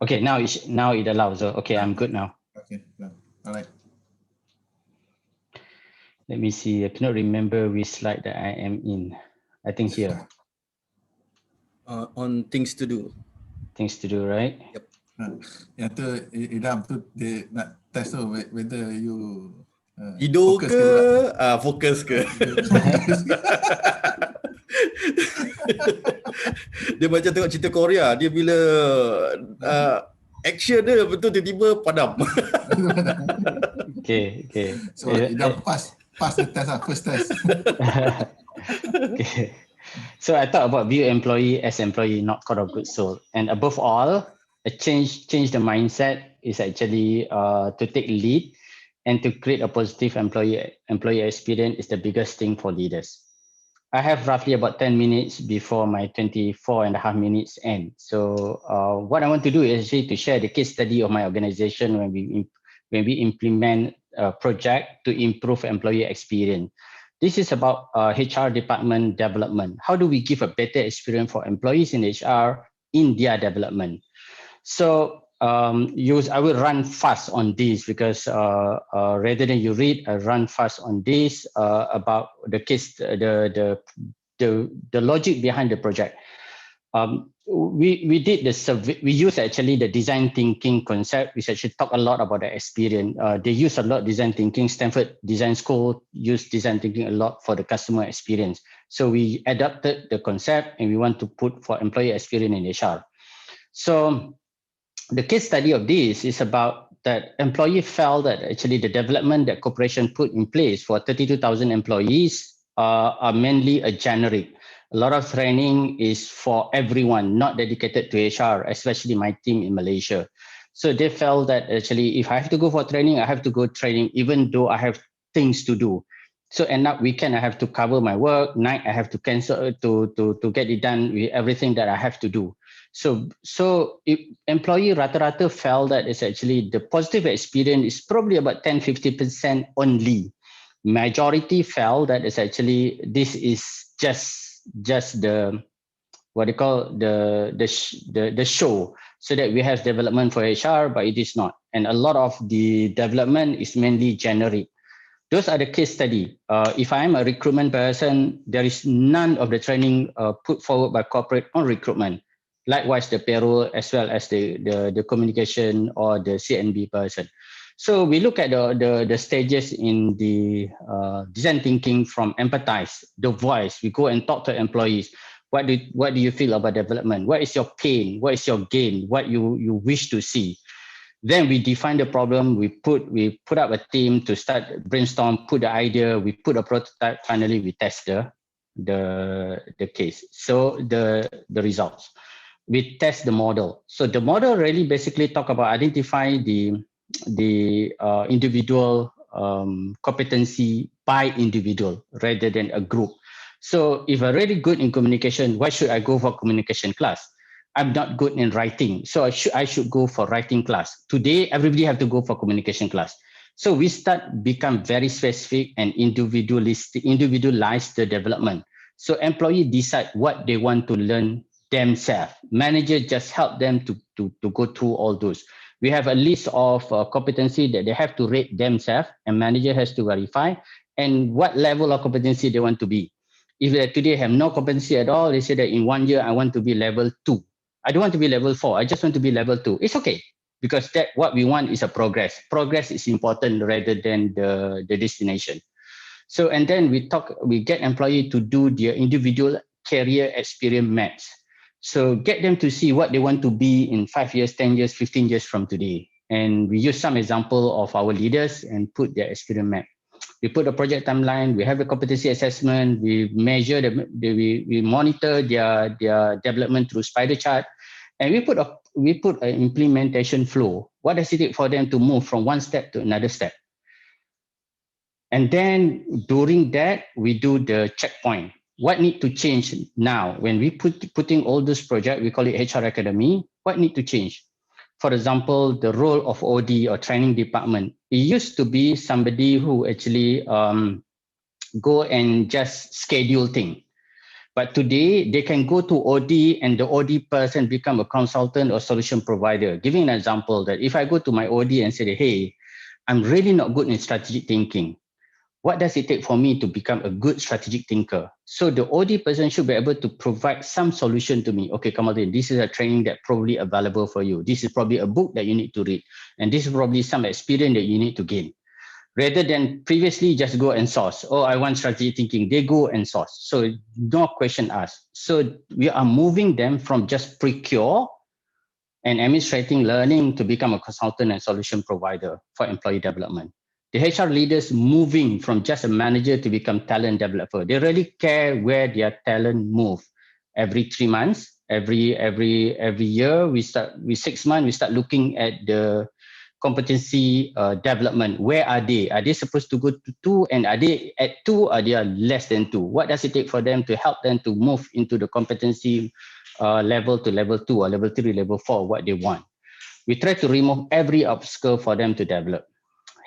Okay, now it allows. Okay, I'm good now. Okay, all right. Let me see. I cannot remember which slide that I am in. I think here. On things to do. Things to do, right? Yep. Yang tu Idam tu dia nak test tu whether you Tidur fokus ke? Tak? Fokus ke? Dia macam tengok cerita Korea. Dia bila action dia betul tiba-tiba padam. Okay. So Idam pass the test lah, first test. Okay. So I thought about view employee as employee, not cost of goods sold. And above all, a change the mindset is actually to take lead and to create a positive employee experience is the biggest thing for leaders. I have roughly about 10 minutes before my 24 and a half minutes end. So what I want to do is actually to share the case study of my organization when we implement a project to improve employee experience. This is about HR department development. How do we give a better experience for employees in HR in their development? So I will run fast on this because rather than you read, I run fast on this about the case, the logic behind the project. We did the survey. We use actually the design thinking concept, which actually talk a lot about the experience. They use a lot design thinking. Stanford Design School use design thinking a lot for the customer experience. So we adapted the concept and we want to put for employee experience in HR. So the case study of this is about that employee felt that actually the development that corporation put in place for 32,000 employees are mainly a generic. A lot of training is for everyone, not dedicated to HR, especially my team in Malaysia. So they felt that actually if I have to go for training, I have to go training even though I have things to do. So end up weekend, I have to cover my work. Night, I have to cancel to get it done with everything that I have to do. So if employee rata-rata felt that it's actually the positive experience is probably about 10-50% only. Majority felt that it's actually this is just the what they call the show, so that we have development for HR, but it is not. And a lot of the development is mainly generic. Those are the case study. If I'm a recruitment person, there is none of the training put forward by corporate on recruitment. Likewise, the payroll as well as the communication or the CNB person. So we look at the stages in the design thinking from empathize, the voice. We go and talk to employees. What do you feel about development? What is your pain? What is your gain? What you wish to see? Then we define the problem. We put up a team to start brainstorm, put the idea, we put a prototype. Finally, we test the case. So the results. We test the model. So the model really basically talk about identifying the individual competency by individual rather than a group. So if I'm really good in communication, why should I go for communication class? I'm not good in writing, so I should go for writing class. Today, everybody have to go for communication class. So we become very specific and individualize the development. So employee decide what they want to learn themselves. Manager just help them to go through all those. We have a list of competency that they have to rate themselves, and manager has to verify and what level of competency they want to be. If they today have no competency at all, they say that in 1 year I want to be level 2. I don't want to be level 4. I just want to be level 2. It's okay, because that what we want is a progress. Progress is important rather than the destination. So, and then we get employee to do their individual career experience maps. So get them to see what they want to be in 5 years, 10 years, 15 years from today. And we use some example of our leaders and put their experience map. We put a project timeline, we have a competency assessment, we measure, we monitor their development through spider chart, and we put an implementation flow. What does it take for them to move from one step to another step? And then during that, we do the checkpoint. What need to change now? When we putting all this project, we call it HR Academy, what need to change? For example, the role of OD or training department. It used to be somebody who actually go and just schedule things. But today they can go to OD and the OD person become a consultant or solution provider. Giving an example that if I go to my OD and say, hey, I'm really not good in strategic thinking. What does it take for me to become a good strategic thinker? So the OD person should be able to provide some solution to me. Okay, Kamal, this is a training that probably available for you. This is probably a book that you need to read. And this is probably some experience that you need to gain. Rather than previously just go and source. Oh, I want strategic thinking. They go and source. So no question asked. So we are moving them from just procure and administrating learning to become a consultant and solution provider for employee development. The HR leaders moving from just a manager to become talent developer. They really care where their talent move. Every 3 months, every year, with 6 months, we start looking at the competency development. Where are they? Are they supposed to go to 2? And are they at 2? Are they less than 2? What does it take for them to help them to move into the competency level to level 2 or level 3, level 4, what they want? We try to remove every obstacle for them to develop.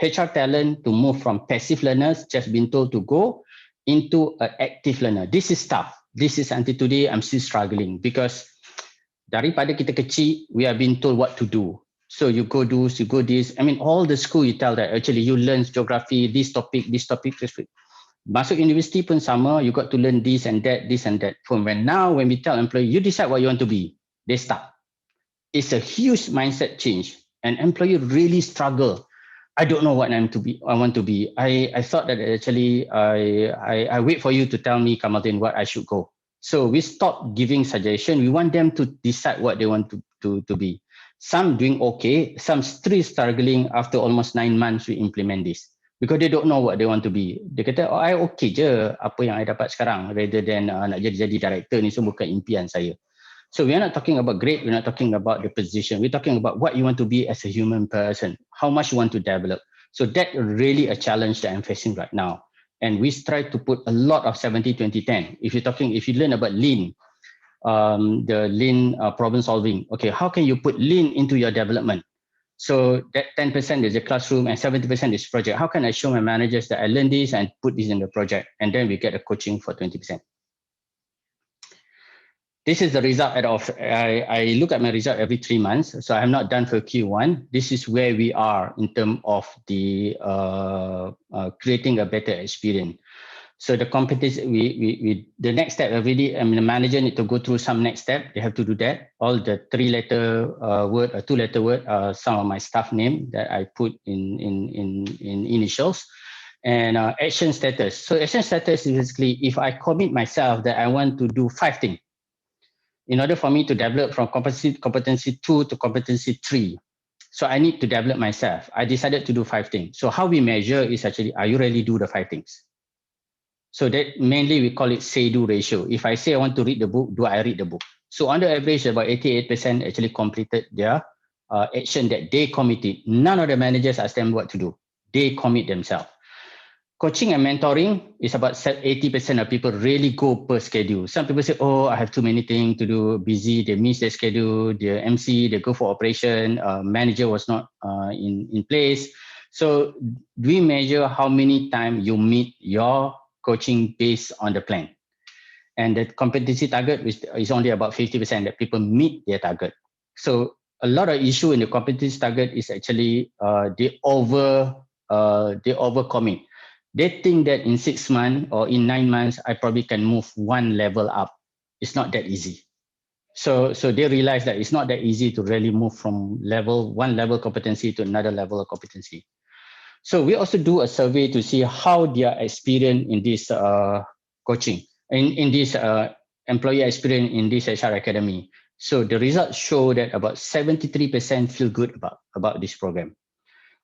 HR talent to move from passive learners, just been told to go, into an active learner. This is tough. This is until today, I'm still struggling because daripada kita kecil, we are being told what to do. So you go do, you go this. I mean, all the school you tell that actually you learn geography, this topic. Masuk university pun sama, you got to learn this and that. From when we tell employee, you decide what you want to be, they stop. It's a huge mindset change, and employee really struggle. I don't know what I want to be. I thought that actually I wait for you to tell me, Kamaludin, what I should go. So we stop giving suggestion. We want them to decide what they want to be. Some doing okay, some still struggling after almost 9 months we implement this. Because they don't know what they want to be. Dia kata, oh, I okay je apa yang I dapat sekarang, rather than nak jadi director ni semua bukan impian saya. So we're not talking about grade, we're not talking about the position, we're talking about what you want to be as a human person, how much you want to develop. So that's really a challenge that I'm facing right now. And we try to put a lot of 70-20-10. If you learn about lean, the lean problem solving, okay, how can you put lean into your development? So that 10% is the classroom and 70% is project. How can I show my managers that I learned this and put this in the project? And then we get a coaching for 20%. This is the result I look at my result every 3 months. So I have not done for Q1. This is where we are in terms of the creating a better experience. So the competence, the next step already, I mean, the manager need to go through some next step. They have to do that. All the 3-letter word or 2-letter word, some of my staff name that I put in initials. And action status. So action status is basically if I commit myself that I want to do 5 things. In order for me to develop from competency 2 to competency 3. So I need to develop myself. I decided to do 5 things. So how we measure is actually, are you really do the 5 things? So that mainly we call it say-do ratio. If I say I want to read the book, do I read the book? So on the average, about 88% actually completed their action that they committed. None of the managers asked them what to do. They commit themselves. Coaching and mentoring is about 80% of people really go per schedule. Some people say, oh, I have too many things to do, busy, they miss their schedule, their MC, they go for operation, manager was not in place. So we measure how many times you meet your coaching based on the plan. And the competency target is only about 50% that people meet their target. So a lot of issue in the competency target is actually they overcommit. They think that in 6 months or in 9 months, I probably can move 1 level up. It's not that easy. So they realize that it's not that easy to really move from one level competency to another level of competency. So we also do a survey to see how their experience in this coaching, in this employee experience in this HR Academy. So the results show that about 73% feel good about this program.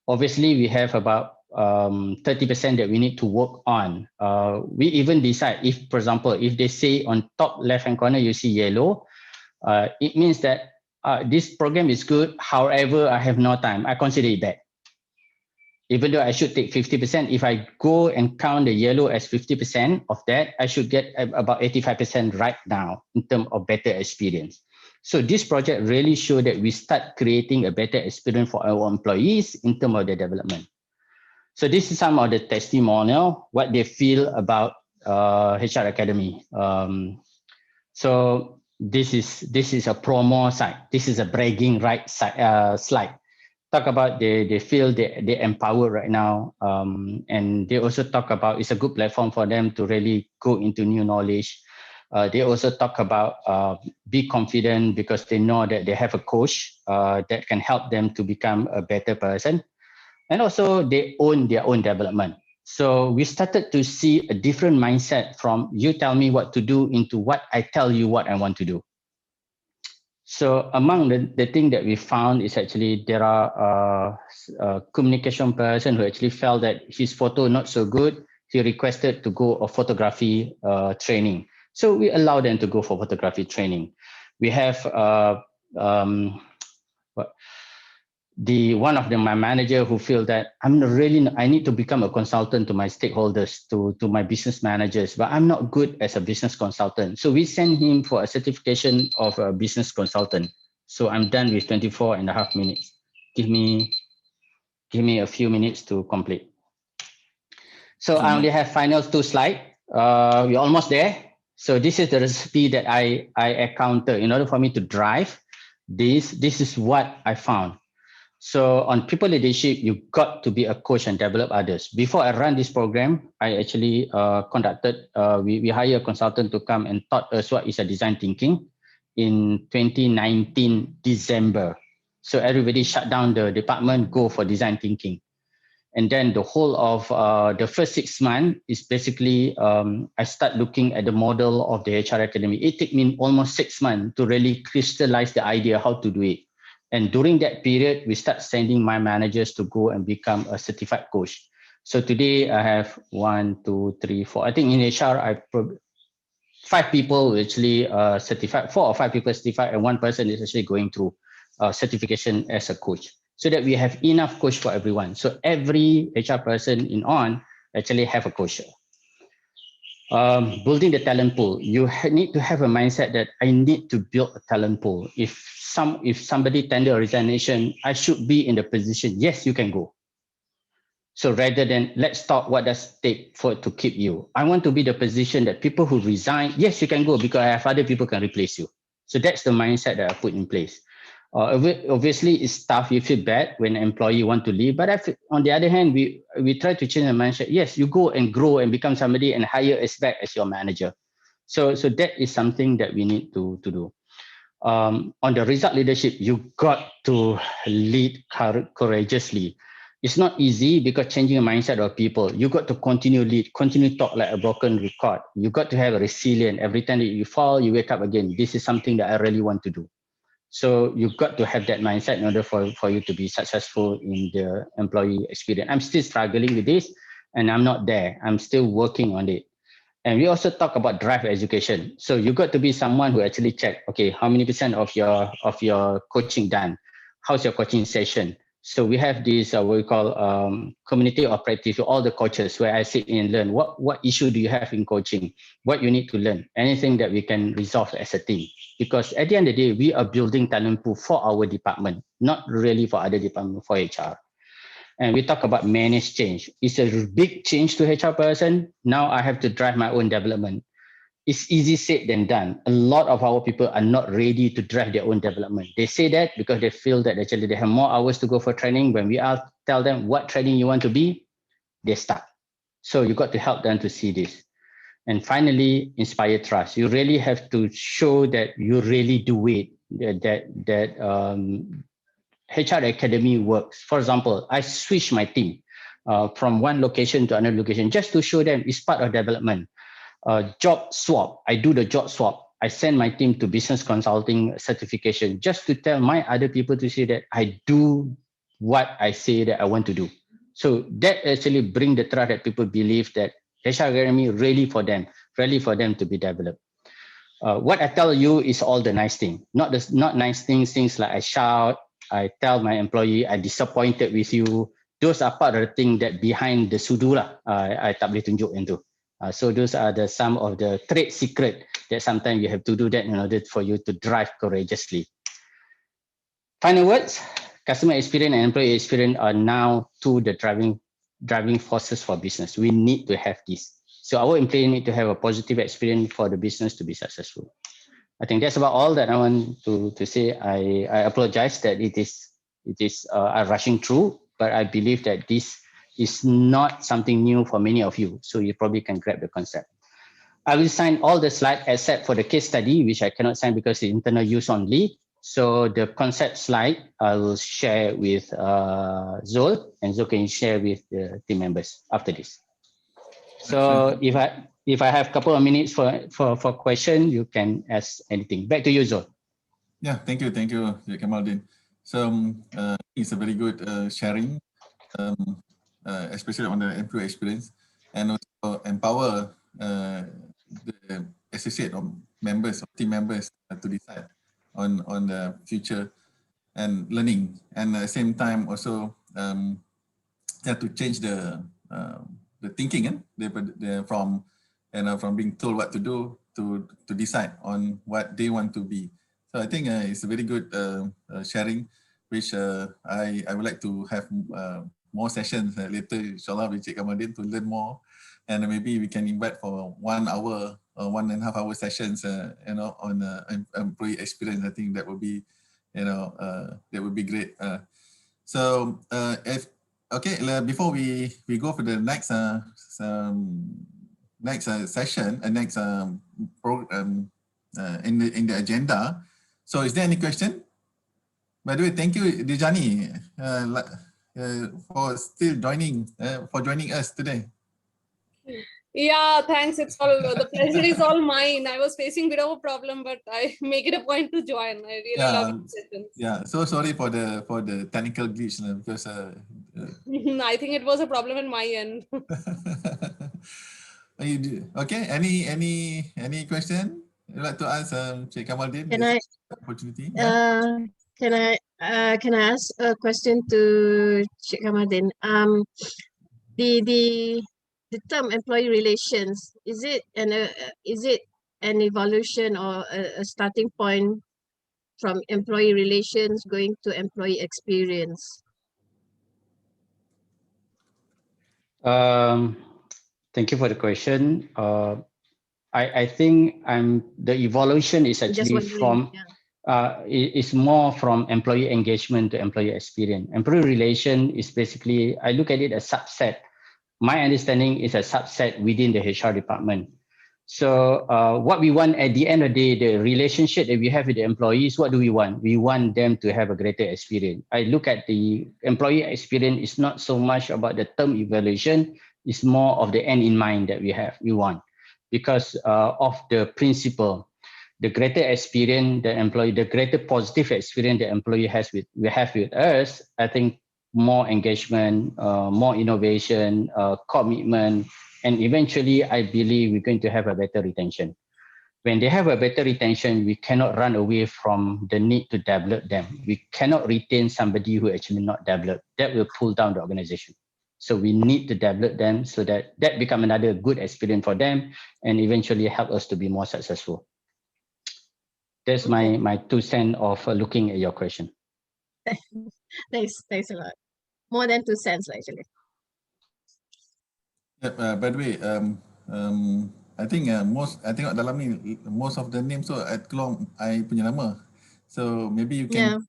Obviously, we have about 30% that we need to work on. We even decide if, for example, if they say on top left-hand corner, you see yellow, it means that this program is good. However, I have no time. I consider it bad. Even though I should take 50%, if I go and count the yellow as 50% of that, I should get about 85% right now in terms of better experience. So this project really showed that we start creating a better experience for our employees in terms of their development. So this is some of the testimonial, what they feel about HR Academy. So this is a promo side. This is a bragging right side, slide. Talk about they feel they empowered right now, and they also talk about it's a good platform for them to really go into new knowledge. They also talk about be confident because they know that they have a coach that can help them to become a better person, and also they own their own development. So we started to see a different mindset from you tell me what to do into what I tell you what I want to do. So among the thing that we found is actually there are a communication person who actually felt that his photo not so good. He requested to go a photography training. So we allow them to go for photography training. We have my manager who feel that I need to become a consultant to my stakeholders, to my business managers, but I'm not good as a business consultant. So we send him for a certification of a business consultant. So I'm done with 24.5 minutes. Give me a few minutes to complete. So I only have final 2 slides. We're almost there. So this is the recipe that I encounter in order for me to drive this. This is what I found. So on people leadership, you got to be a coach and develop others. Before I run this program, I actually we hire a consultant to come and taught us what is a design thinking in 2019 December. So everybody shut down the department, go for design thinking. And then the whole of the first 6 months is basically, I start looking at the model of the HR Academy. It took me almost 6 months to really crystallize the idea how to do it. And during that period, we start sending my managers to go and become a certified coach. So today I have 1, 2, 3, 4. I think in HR, 5 people actually certified, 4 or 5 people certified, and 1 person is actually going through certification as a coach, so that we have enough coach for everyone. So every HR person in on actually have a coach. Building the talent pool, you need to have a mindset that I need to build a talent pool. If somebody tender a resignation, I should be in the position, yes, you can go. So rather than let's talk what does it take for it to keep you, I want to be the position that people who resign, yes, you can go because I have other people can replace you. So that's the mindset that I put in place. Obviously, it's tough. You feel bad when an employee want to leave, but on the other hand, we try to change the mindset. Yes, you go and grow and become somebody and hire us back as your manager. So that is something that we need to do. On the result leadership, you got to lead courageously. It's not easy because changing the mindset of people, you got to continue lead, continue talk like a broken record. You got to have a resilient. Every time that you fall, you wake up again. This is something that I really want to do. So you've got to have that mindset in order for you to be successful in the employee experience. I'm still struggling with this and I'm not there. I'm still working on it. And we also talk about drive education. So you got to be someone who actually check, okay, how many % of your coaching done? How's your coaching session? So we have this what we call community of practice with all the coaches where I sit in and learn what issue do you have in coaching, what you need to learn, anything that we can resolve as a team. Because at the end of the day, we are building talent pool for our department, not really for other department, for HR. And we talk about manage change. It's a big change to HR person. Now I have to drive my own development. It's easy said than done. A lot of our people are not ready to drive their own development. They say that because they feel that actually they have more hours to go for training. When we all tell them what training you want to be, they start. So you got to help them to see this. And finally, inspire trust. You really have to show that you really do it, that HR Academy works. For example, I switch my team from one location to another location just to show them it's part of development. Job swap, I do the job swap. I send my team to business consulting certification just to tell my other people to see that I do what I say that I want to do. So that actually bring the trust that people believe that HR Academy really for them to be developed. What I tell you is all the nice thing, not nice things like I shout, I tell my employee I disappointed with you. Those are part of the thing that behind the sudu lah. I tak boleh tunjuk yang tu. So those are some of the trade secret that sometimes you have to do that in order for you to drive courageously. Final words, customer experience and employee experience are now two the driving forces for business. We need to have this. So our employee need to have a positive experience for the business to be successful. I think that's about all that I want to say. I apologize that it is rushing through, but I believe that this is not something new for many of you. So you probably can grab the concept. I will sign all the slides except for the case study, which I cannot sign because it's internal use only. So the concept slide I will share with Zul, and Zul can share with the team members after this. So if I have a couple of minutes for question, you can ask anything. Back to you, Zul. Yeah, thank you, Cik Kamaldin. So it's a very good sharing, especially on the employee experience, and also empower the associate or members or team members to decide on the future and learning, and at the same time also to change the thinking, from from being told what to do to decide on what they want to be. So I think it's a very good sharing, which I would like to have more sessions later, inshallah, with Cik Kamaldin to learn more, and maybe we can invite for 1 hour or 1.5 hour sessions, on employee experience. I think that would be, that would be great. So if okay, before we go for the next session, next program in the agenda. So is there any question? By the way, thank you, Dijani, for still joining us today. Yeah, thanks. It's all the pleasure is all mine. I was facing a bit of a problem, but I make it a point to join. I really love it. Yeah. So sorry for the technical glitch, because I think it was a problem in my end. Okay. Any question you'd like to ask, Cik Kamaldin? Can I opportunity? Can I ask a question to Cik Kamaldin? The term employee relations, is it an evolution or a starting point from employee relations going to employee experience? Thank you for the question. I think the evolution is actually from is more from employee engagement to employee experience. Employee relation is basically, I look at it as subset. My understanding is a subset within the HR department. So what we want at the end of the day, the relationship that we have with the employees, what do we want? We want them to have a greater experience. I look at the employee experience, it's not so much about the term evaluation, it's more of the end in mind that we want. Because of the principle, the greater experience the greater positive experience the employee have with us, I think more engagement, more innovation, commitment, and eventually I believe we're going to have a better retention. When they have a better retention, we cannot run away from the need to develop them. We cannot retain somebody who actually not developed. That will pull down the organization. So we need to develop them so that become another good experience for them and eventually help us to be more successful. That's my 2 cents of looking at your question. Thanks a lot. More than 2 cents actually. By the way, I think I tengok dalam ni most of the names so at keluar I punya nama. So maybe you can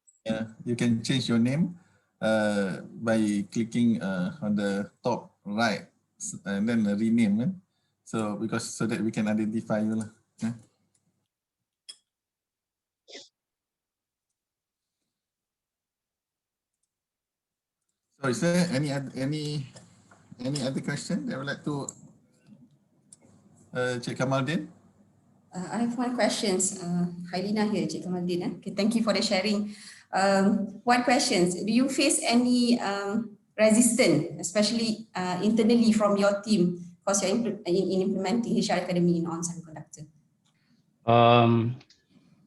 you can change your name by clicking on the top right and then rename. So so that we can identify you lah. So is there any other question that I would like to Cik Kamaldin? I have one question. Hailina here, Cik Kamaldin. Okay, thank you for the sharing. One question, do you face any resistance, especially internally from your team, because you're in implementing HR Academy in on-semiconductor?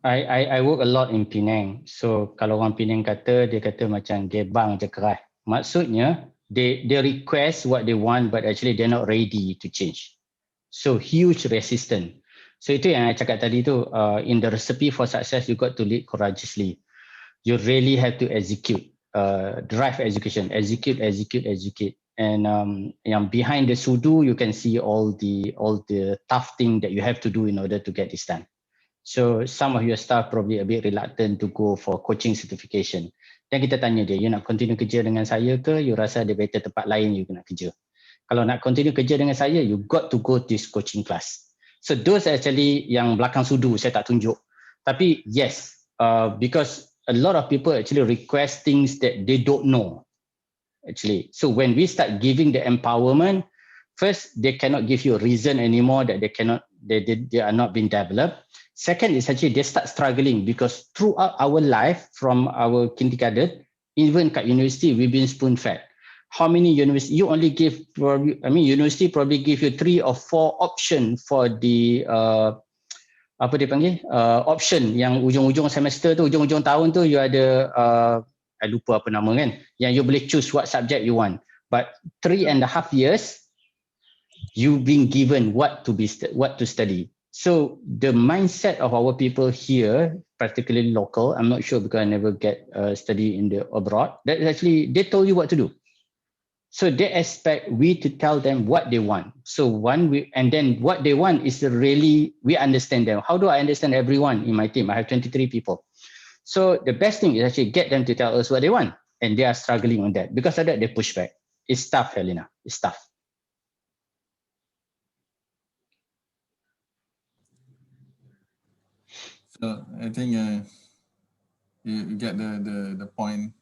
I work a lot in Penang. So kalau orang Penang kata, dia kata macam gebang je keras. Maksudnya, they request what they want, but actually they're not ready to change. So huge resistance. So itu yang I cakap tadi tu, in the recipe for success, you got to lead courageously. You really have to execute, drive execution, execute. And yang behind the sudo, you can see all the tough thing that you have to do in order to get this done. So some of your staff probably a bit reluctant to go for coaching certification. Dan kita tanya dia, you nak continue kerja dengan saya ke? You rasa ada better tempat lain you nak kerja? Kalau nak continue kerja dengan saya, you got to go this coaching class. So those actually yang belakang sudu saya tak tunjuk. Tapi yes, because a lot of people actually request things that they don't know. Actually, so when we start giving the empowerment, first they cannot give you a reason anymore that they are not being developed. Second is actually they start struggling because throughout our life, from our kindergarten, even at university, we've been spoon-fed. How many university you only give? University probably give you 3 or 4 option for the apa dia panggil option yang ujung-ujung semester tu, ujung-ujung tahun tu you ada I lupa apa nama kan, yang you boleh choose what subject you want. But 3.5 years you've been given what to study. So the mindset of our people here, particularly local, I'm not sure because I never get study in the abroad, that actually they told you what to do. So they expect we to tell them what they want. So and then what they want is really, we understand them. How do I understand everyone in my team? I have 23 people. So the best thing is actually get them to tell us what they want. And they are struggling on that. Because of that, they push back. It's tough, Helena. It's tough. So I think you get the point.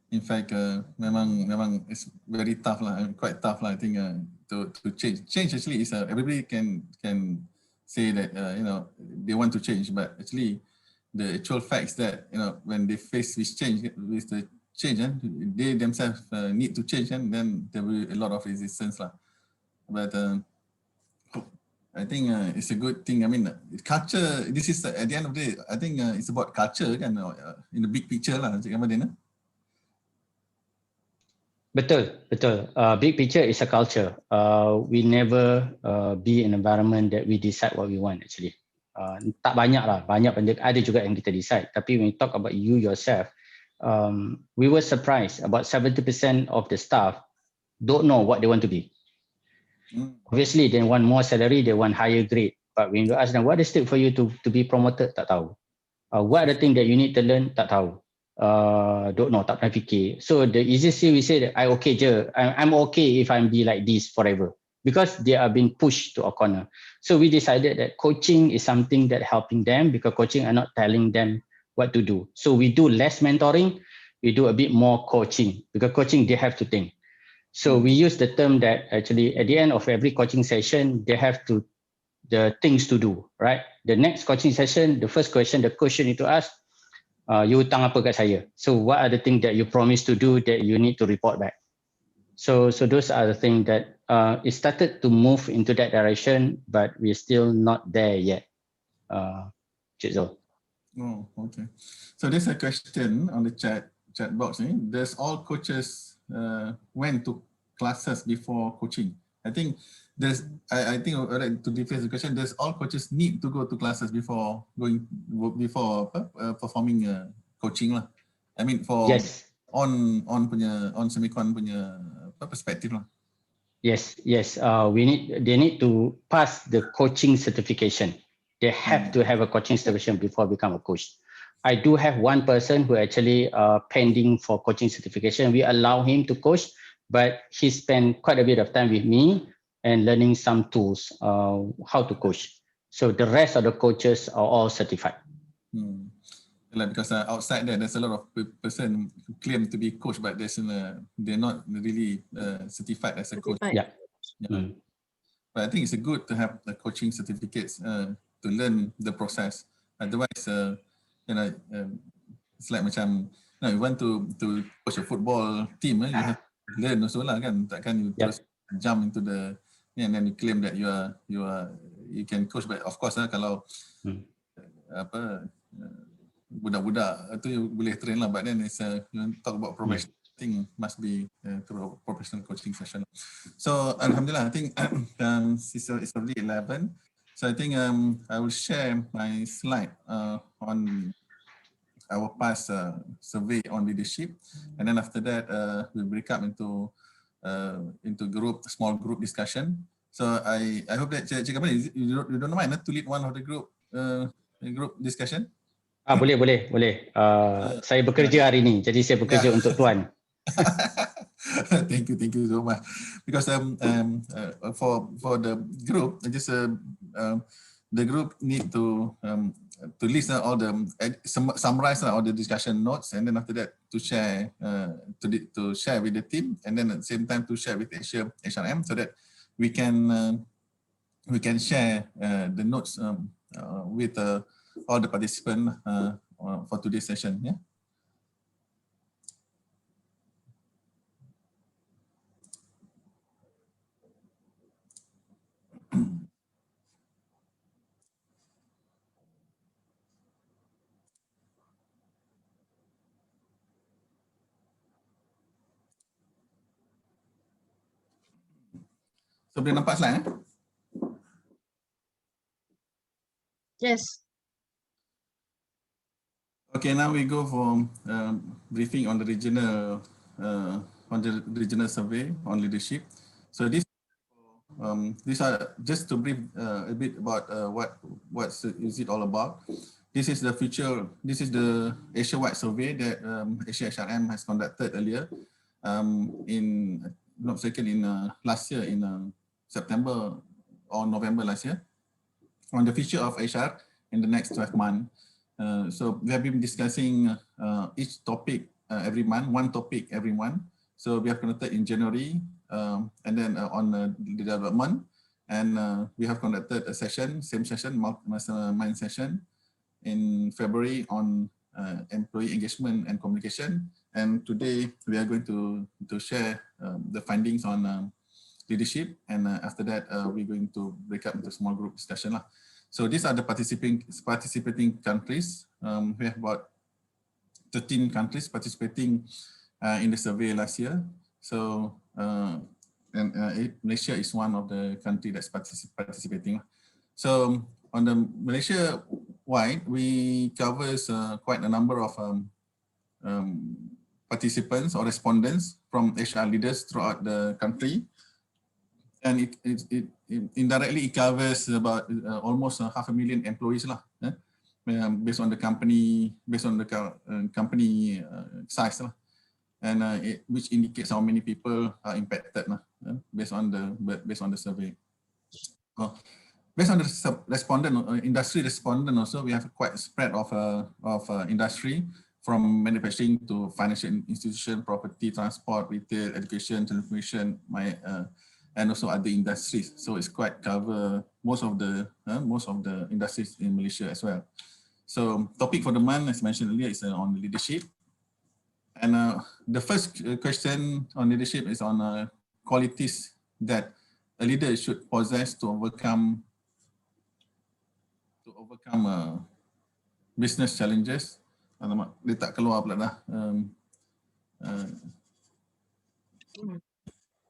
In fact, memang it's very tough lah, quite tough lah. I think to change. Change actually is everybody can say that they want to change, but actually the actual facts that when they face with the change, they themselves need to change, and then there will be a lot of resistance lah. But I think it's a good thing. I mean, culture. This is at the end of the day. I think it's about culture, kan, in the big picture lah, Cik Kamadin. Betul. Big picture is a culture. We never be an environment that we decide what we want actually. Tak banyak lah, banyak ada juga yang kita decide. Tapi when you talk about you yourself, we were surprised about 70% of the staff don't know what they want to be. Obviously, they want more salary, they want higher grade. But when you ask them, what is it for you to be promoted? Tak tahu. What are the things that you need to learn? Tak tahu. Don't know, tak pernah fikir. So the easiest thing we say that I'm okay if I'm be like this forever. Because they are being pushed to a corner. So we decided that coaching is something that helping them, because coaching are not telling them what to do. So we do less mentoring, we do a bit more coaching, because coaching they have to think. So we use the term that actually at the end of every coaching session, they have the things to do, right? The next coaching session, the first question the coach need to ask, you hutang apa kat saya? So what are the things that you promise to do that you need to report back? So those are the things that it started to move into that direction, but we're still not there yet. Cik Zul. Oh, okay. So there's a question on the chat box. Does all coaches went to classes before coaching? I think I think I'd like to rephrase the question. Does all coaches need to go to classes before performing coaching lah? I mean yes. on semicon punya perspective lah. Yes. They need to pass the coaching certification. They have to have a coaching certification before become a coach. I do have one person who actually pending for coaching certification. We allow him to coach, but he spent quite a bit of time with me and learning some tools, how to coach. So the rest of the coaches are all certified. Like because outside there's a lot of person who claim to be coach, but they're not really certified as a coach. Yeah. But I think it's good to have the coaching certificates to learn the process. Otherwise, it's like macam, you want to coach a football team, you have to learn also lah kan. Takkan you just jump into the and then you claim that you can coach, but of course kalau budak-budak tu you boleh train lah, but then it's you talk about professional thing must be through a professional coaching session. So alhamdulillah, I think it's already 11. So I think I will share my slide on our past survey on leadership, and then after that we'll break up into small group discussion. So I hope that Cik Kamal, you don't mind to lead one of the group group discussion? Boleh. Saya bekerja hari ini, jadi saya bekerja untuk Tuan. Thank you so much. Because for the group, just the group need to list all the summarize all the discussion notes, and then after that to share to share with the team, and then at the same time to share with AsiaHRM, so that we can share the notes with all the participants for today's session. Yeah. So boleh nampak slide? Yes. Okay, now we go for briefing on the regional survey on leadership. So these are just to brief a bit about what is it all about. This is the Asia-wide survey that AsiaHRM has conducted earlier in last year in September or November last year on the future of HR in the next 12 months. So we have been discussing each topic every month, one topic every month. So we have conducted in January and then on the development, and we have conducted a session, same session, mastermind session in February on employee engagement and communication. And today we are going to share the findings on leadership, and after that we're going to break up into small group discussion lah. So these are the participating countries. We have about 13 countries participating in the survey last year. So Malaysia is one of the countries that's participating. So on the Malaysia wide, we covers quite a number of participants or respondents from HR leaders throughout the country. And it indirectly covers about almost 500,000 employees lah, based on the company size lah, and which indicates how many people are impacted lah, based on the survey. Based on the industry respondent also, we have quite a spread of industry, from manufacturing to financial institution, property, transport, retail, education, telecommunication, and also other industries. So it's quite cover most of the industries in Malaysia as well. So topic for the month, as mentioned earlier, is on leadership. And the first question on leadership is on qualities that a leader should possess to overcome business challenges. Alamak, dia tak keluar pula dah.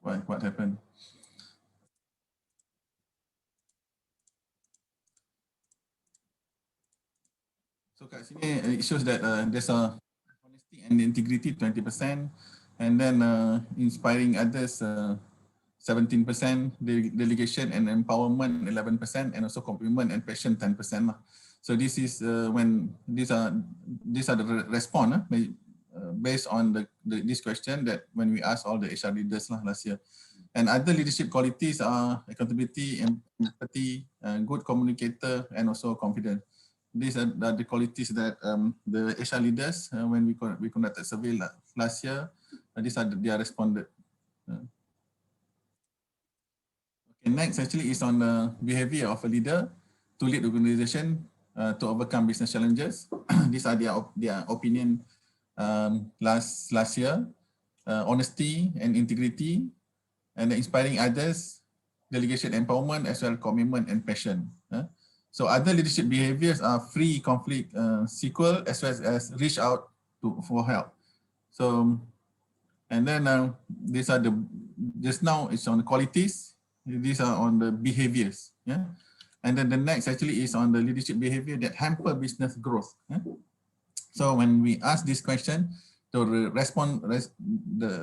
What happened? So kat sini it shows that there's a honesty and integrity 20%, and then inspiring others 17%, delegation and empowerment 11%, and also compliment and passion 10%. So this is when these are the response based on this question that when we asked all the HR leaders last year. And other leadership qualities are accountability, empathy, good communicator, and also confidence. These are the qualities that the HR leaders, when we conducted survey last year, these are their responded. Okay, next actually is on the behavior of a leader to lead the organization to overcome business challenges. These are their opinion last year. Honesty and integrity, and inspiring others, delegation, empowerment, as well as commitment and passion. So other leadership behaviors are free conflict, sequel, as well as reach out for help. So, and then these are just now it's on the qualities. These are on the behaviors. Yeah. And then the next actually is on the leadership behavior that hamper business growth. Yeah? So when we ask this question, the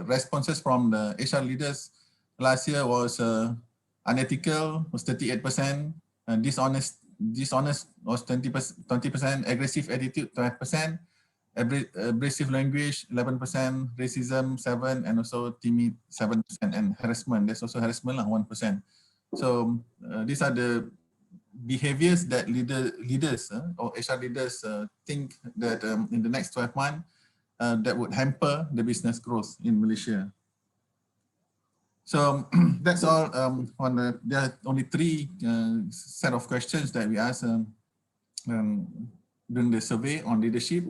responses from the HR leaders last year was unethical was 38%, dishonest dishonest was 20%, aggressive attitude 12%, abrasive language 11%, racism 7%, and also timid 7%, and harassment, there's also harassment 1%. So these are the behaviors that leaders or HR leaders think that in the next 12 months that would hamper the business growth in Malaysia. So that's all. There are only 3 set of questions that we asked during the survey on leadership.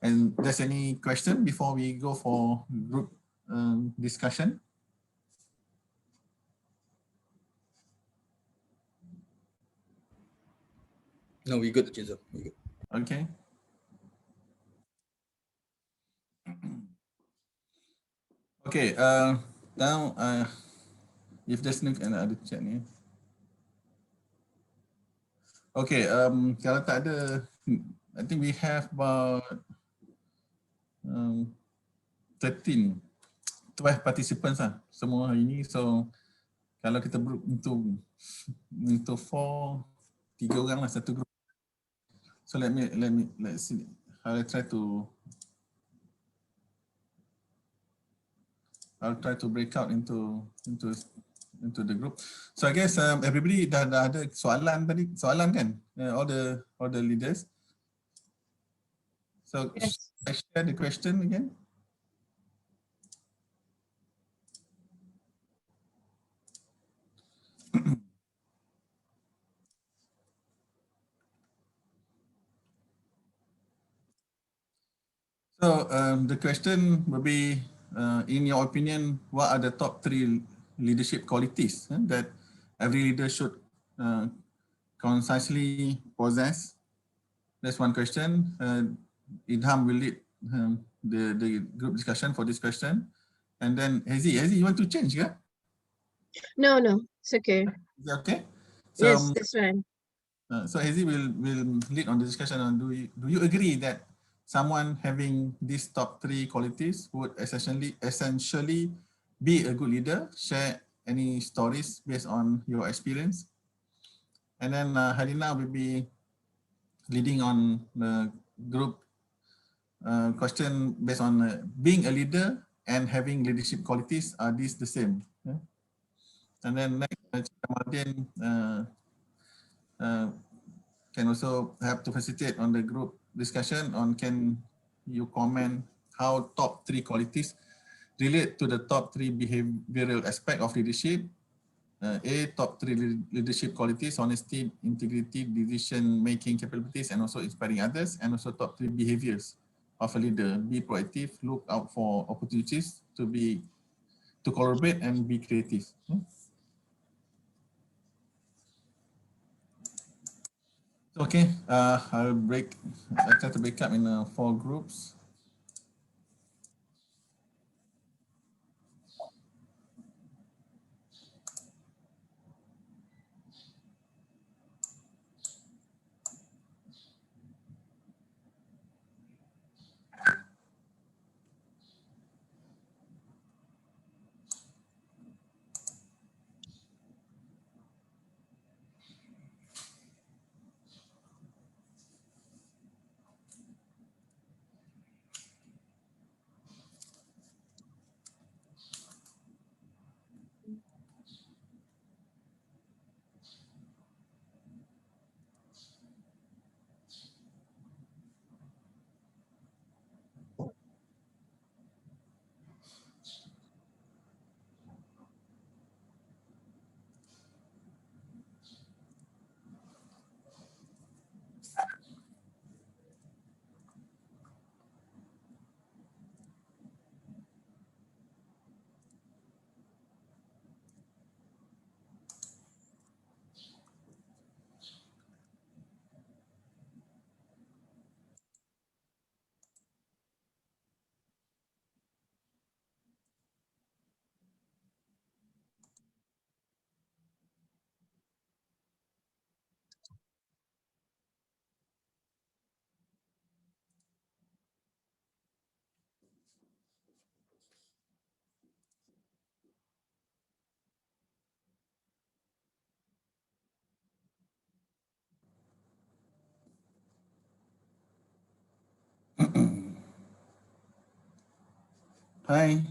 And there's any question before we go for group discussion? No, we good, Cik Zul. We good. Okay. Okay. Now, if there's no ada chat ni. Okay. Kalau tak ada, I think we have about 12 participants lah semua hari ni. So kalau kita group untuk 4, 3 orang lah satu group. So let's see. I'll try to break out into the group. So I guess everybody dah ada soalan kan? All the leaders. So Yes. I share the question again. So the question will be, in your opinion, what are the top 3 leadership qualities that every leader should concisely possess? That's one question. Idham will lead the group discussion for this question. And then Hazy, you want to change, yeah? No, it's okay. Is that okay? So, Yes, that's right. So Hazy will lead on the discussion on do you agree that someone having these top 3 qualities would essentially be a good leader? Share any stories based on your experience. And then Halina will be leading on the group question based on being a leader and having leadership qualities. Are these the same? Yeah? And then next, Martin can also have to facilitate on the group discussion on can you comment how top 3 qualities relate to the top 3 behavioral aspect of leadership. A, top 3 leadership qualities: honesty, integrity, decision-making capabilities, and also inspiring others. And also top 3 behaviors of a leader: be proactive, look out for opportunities to collaborate, and be creative. Okay, I'll try to break up in 4 groups. Hi.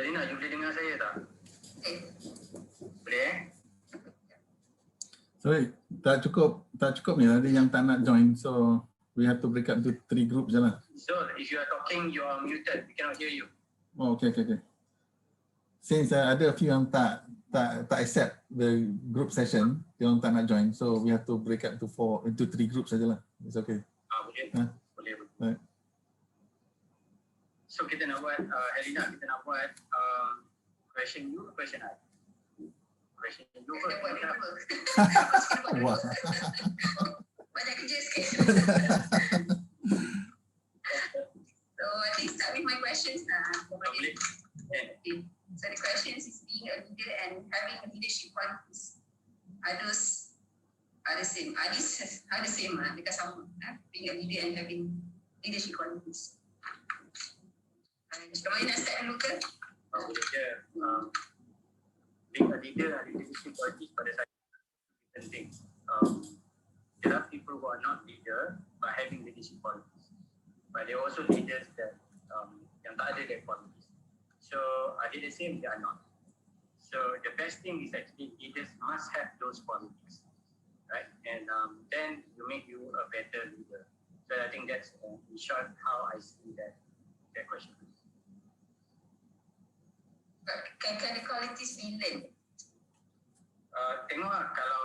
Karina, you boleh dengar saya tak? Boleh Sorry, tak cukup ni, ada yang tak nak join, so we have to break up into 3 groups je lah. So, if you are talking, you are muted. We cannot hear you. Oh, okay. Since ada a few yang tak accept the group session, dia orang tak nak join, so we have to break up into 3 groups sajalah. It's okay. Boleh. Boleh. Right. So, kita nak buat, Helena, kita nak buat question you, question I. Question you first. Wah. Banyak kerja sikit. So I think start with my questions now. Boleh. Okay. So the questions is being a leader and having a leadership qualities. Are those the same? Are the same? Dekat sama. Being a leader and having leadership qualities. Kamu nak start dulu ke? Being a leader and leadership qualities pada saya penting. There are people who are not leader but having leadership qualities. But there are also leaders that yang tak ada that qualities. So are they the same? They are not. So the best thing is actually leaders must have those qualities, right? And then you make you a better leader. So I think that's in short how I see that question. Can the qualities be learned? Tengok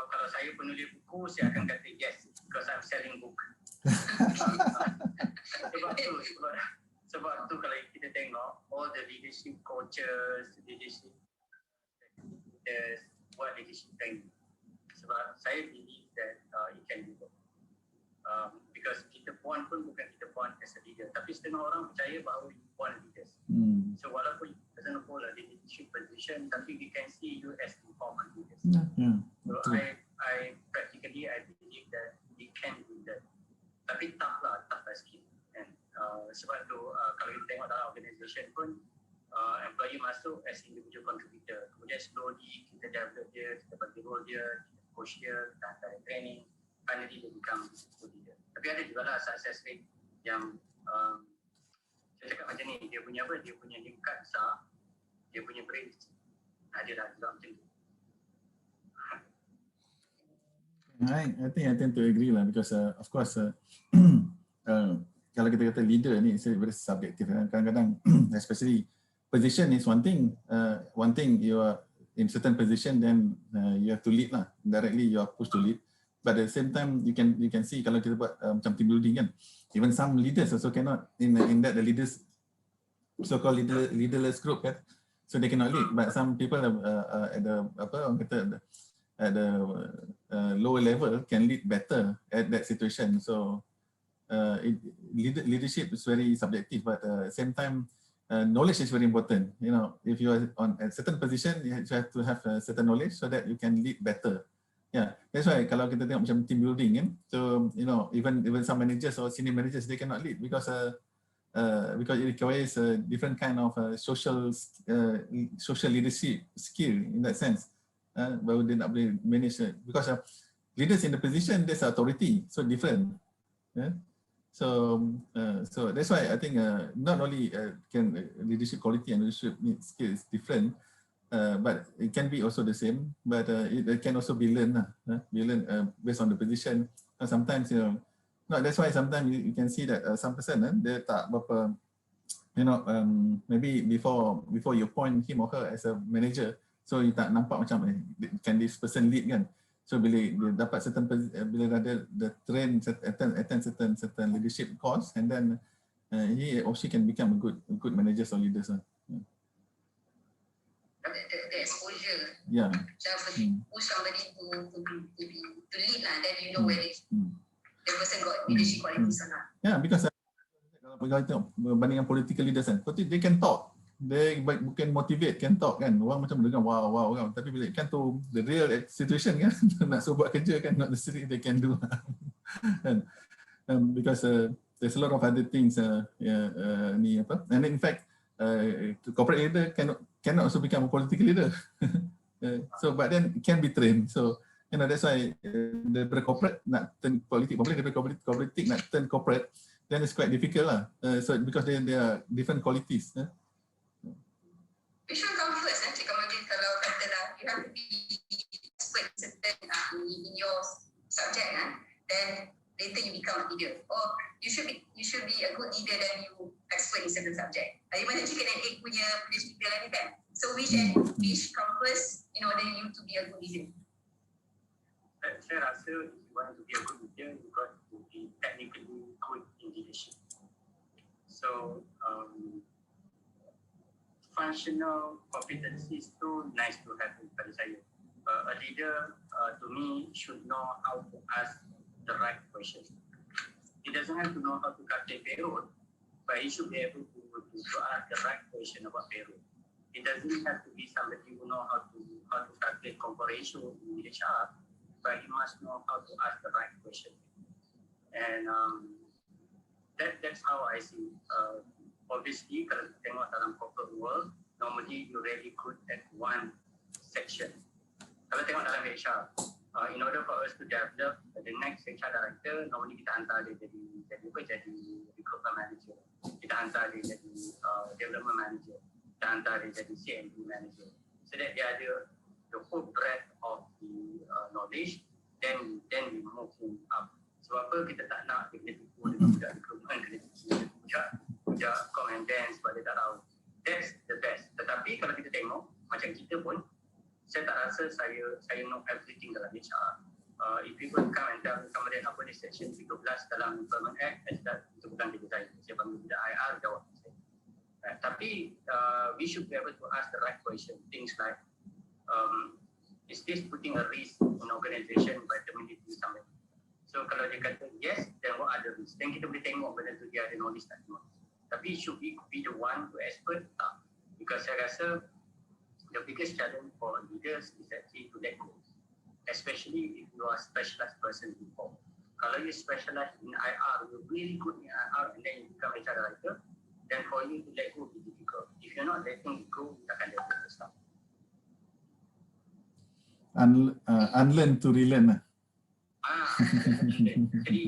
kalau saya penulis buku, saya akan kata yes, because I'm selling book. Sebab tu kalau kita tengok all the leadership coaches, leadership leaders buat leadership training. Sebab saya believe that it can be both. Because kita born pun bukan kita born as a leader, tapi setengah orang percaya bahawa you born leaders. So walaupun you doesn't hold a leadership position, tapi we can see you as informal leaders. So I practically I believe that we can do that. Tapi tough skill. And sebab tu kalau kita tengok dalam organisation pun employee masuk as individual contributor, kemudian slowly kita develop dia, kita bagi role dia, kita coach dia, kita hantar training, finally dia become a leader. Tapi ada juga lah success rate yang saya cakap macam ni, dia punya apa, dia punya tingkat besar, dia punya brain ada lah juga macam tu. I think I tend to agree lah, because of course kalau kita kata leader ni it's very subjective. Kadang-kadang especially position is one thing. One thing you are in certain position, then you have to lead lah. Directly you are pushed to lead. But at the same time you can see kalau kita buat macam team building kan, even some leaders also cannot in that the leaders so-called leaderless group kan, so they cannot lead. But some people at the orang kata at the lower level can lead better at that situation. So leadership is very subjective, but at the same time knowledge is very important. You know, if you are on a certain position, you have to have a certain knowledge so that you can lead better. Yeah, that's why kalau kita tengok macam team building kan, so you know even some managers or senior managers, they cannot lead because it requires a different kind of social leadership skill in that sense. Baru dia nak boleh manage it. Because leaders in the position, there's authority, so different. So that's why I think not only can leadership quality and leadership skills different, but it can be also the same. But it can also be learned, based on the position. Sometimes that's why sometimes you can see that some person dia tak berapa, maybe before you appoint him or her as a manager, so you tak nampak macam can this person lead kan. So bila dia dapat bila ada the train attend certain leadership course, and then he or she can become a good manager or leaders. The exposure. Yeah. Push somebody to lead lah, then you know whether the person got leadership qualities or not. Yeah, because kalau kita bandingkan political leaders kan, they can talk. They bukan motivate, can talk kan. Orang macam dengar wow kan. Tapi bila kan tu the real situation kan, nak suruh buat kerja kan, not necessarily they can do. Because there's a lot of other things ni apa. And in fact, corporate leader cannot also become a political leader. So but then it can be trained. So that's why daripada corporate nak turn politik, daripada politik nak turn corporate, then it's quite difficult lah. So because there are different qualities. Which one come first? Cik Kamaludin, kalau katalah you have to be expert in your subject, then later you become a leader. Or you should be a good leader then you expert in certain subject. Mana chicken and egg punya cerita lah ni kan. So which come first in order you to be a good leader? Saya rasa if you want to be a good leader, you got to be technically good in leadership. So functional competencies tu nice to have pada saya. A leader to me should know how to ask the right questions. He doesn't have to know how to calculate payroll, but he should be able to ask the right question about payroll. It doesn't have to be somebody who know how to calculate compo ratio in HR, but he must know how to ask the right question. And that's how I see. Obviously, kalau kita tengok dalam corporate world, normally you're really good at one section. Kalau tengok dalam HR, in order for us to develop the next HR director, normally kita hantar dia jadi recruitment manager, kita hantar dia jadi development manager, kita hantar dia jadi CMP manager, so that dia ada the whole breadth of the knowledge. Then we move him up. Sebab apa kita tak nak dia kena tipu dengan budak recruitment, kena tipu budak com and dance sebab dia tak tahu. That's the best. Tetapi kalau kita tengok macam kita pun, saya tak rasa saya know everything dalam HR. If people come and tell me kemudian apa di section 13 dalam Employment Act, itu bukan kerja saya. Saya panggil tidak IR, jawab saya. Tapi we should be able to ask the right question. Things like, is this putting a risk in organisation by terminating somebody? So kalau dia kata yes, then what are the risks? Then kita boleh tengok benda tu dia ada knowledge tak knowledge. Tapi should we be the one to expert? Tak. Because saya rasa the biggest challenge for leaders is actually to let go. Especially if you are a specialized person before. Kalau you specialize in IR, you're really good in IR and then you become HR director, then for you to let go will be difficult. If you're not letting it go, you akan let go the stuff. Unlearn to relearn lah. Jadi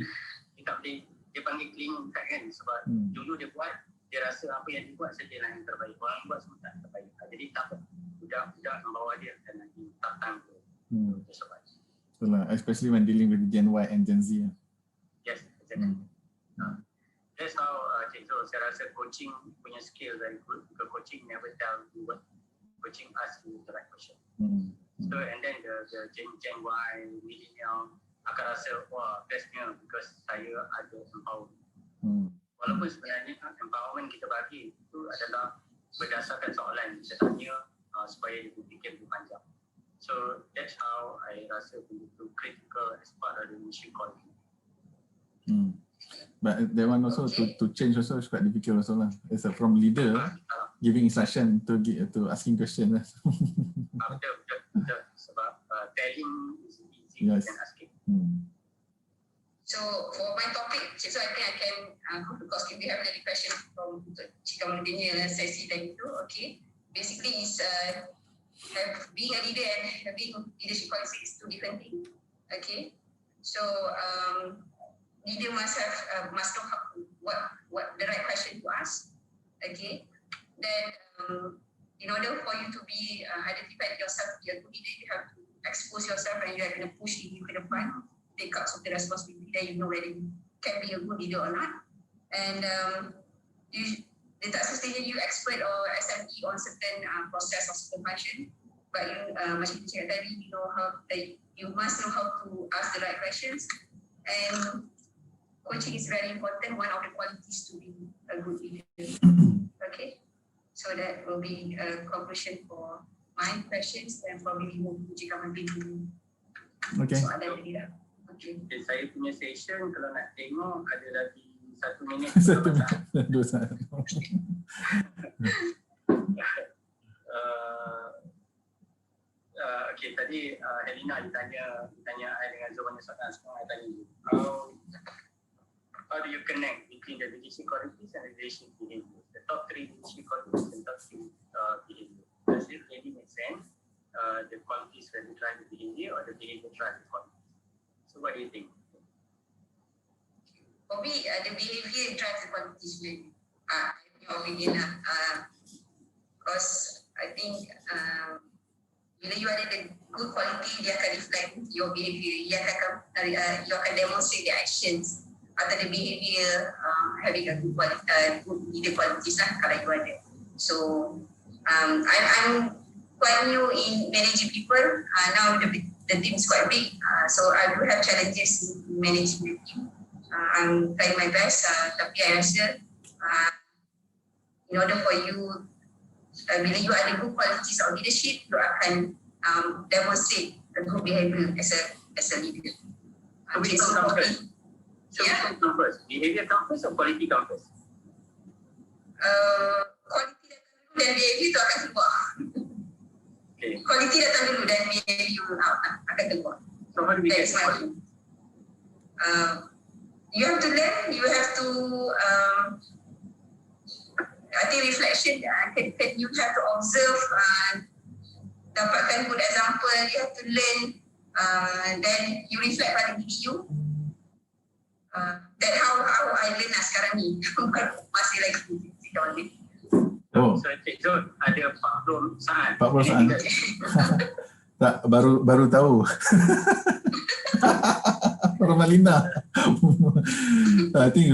kita boleh, dia panggil clean kan, sebab dulu dia buat, dia rasa apa yang dia buat saja lah yang terbaik. Orang buat semua tak terbaik. Jadi takut budak-budak membawa dia dan nanti tak tangguh. Betul lah, especially when dealing with Gen Y and Gen Z. Yes, exactly. That's how Cik Zul, saya rasa coaching punya skill very good because coaching never tell you what, coaching ask you the right question. So and then the Gen Y, millennial akan rasa wah bestnya because saya ada empowerment. Walaupun sebenarnya empowerment kita bagi itu adalah berdasarkan soalan kita tanya supaya dia berfikir lebih panjang. So that's how I rasa begitu critical as part of the mission quality. But that one also to change also is quite difficult also lah. It's from leader giving instruction to asking question lah. Betul. Sebab telling is easy than asking. So for my topic, so I think I can because we have another question from Cik Kamaludin sesi tadi tu. Okay, basically is being a leader and having leadership quality is two different things. Okay, so leader must know what the right question to ask. Okay, then in order for you to be identified yourself to be a good leader, you have to expose yourself and you are going to push you to the front, take up some of the responsibility, then you know whether you can be a good leader or not. And dia tak semestinya you expert or SME on certain process or certain function, but you macam you cakap tadi, you must know how to ask the right questions. And coaching is very important, one of the qualities to be a good leader. Okay, so that will be a conclusion for my questions and probably move to Cik Kamaludin. Okay. Soalan tadi dah. Okay. Saya punya session kalau nak tengok ada lagi 1 minit. 1 minit. 2 saat. Okay, tadi Helena ditanya I dengan Zul banyak soalan. Sekarang I tanya you. How do you connect between the leadership qualities and the leadership behavior? The top 3 leadership qualities and top 3 behavior. Does it really make sense? The qualities really drive the behavior or the behavior drive the qualities? So what do you think? For me, the behavior drives the qualities really. In your opinion because I think bila you ada the good quality, dia akan reflect your behavior. You akan demonstrate the actions atau the behavior having a good leader qualities lah kalau you ada. So I'm quite new in managing people. Now the team is quite big, so I do have challenges in managing the team. I'm trying my best, tapi I rasa in order for you, bila you ada good qualities of leadership, you akan demonstrate a good behavior as a leader. So which one comes first? So which one comes first? Behavior comes first or quality comes first? Quality datang dulu dan behavior tu akan keluar. Okay. Quality datang dulu dan behavior akan keluar. So how do we get quality? You have to learn, you have to I think reflection, you have to observe, dapatkan good example, you have to learn, then you reflect pada diri you. That how I learn sekarang ni. Masih lagi tahun ni. So Cik Zul ada 40 saat. 40 saat. Tak, baru tahu. Romalina. I think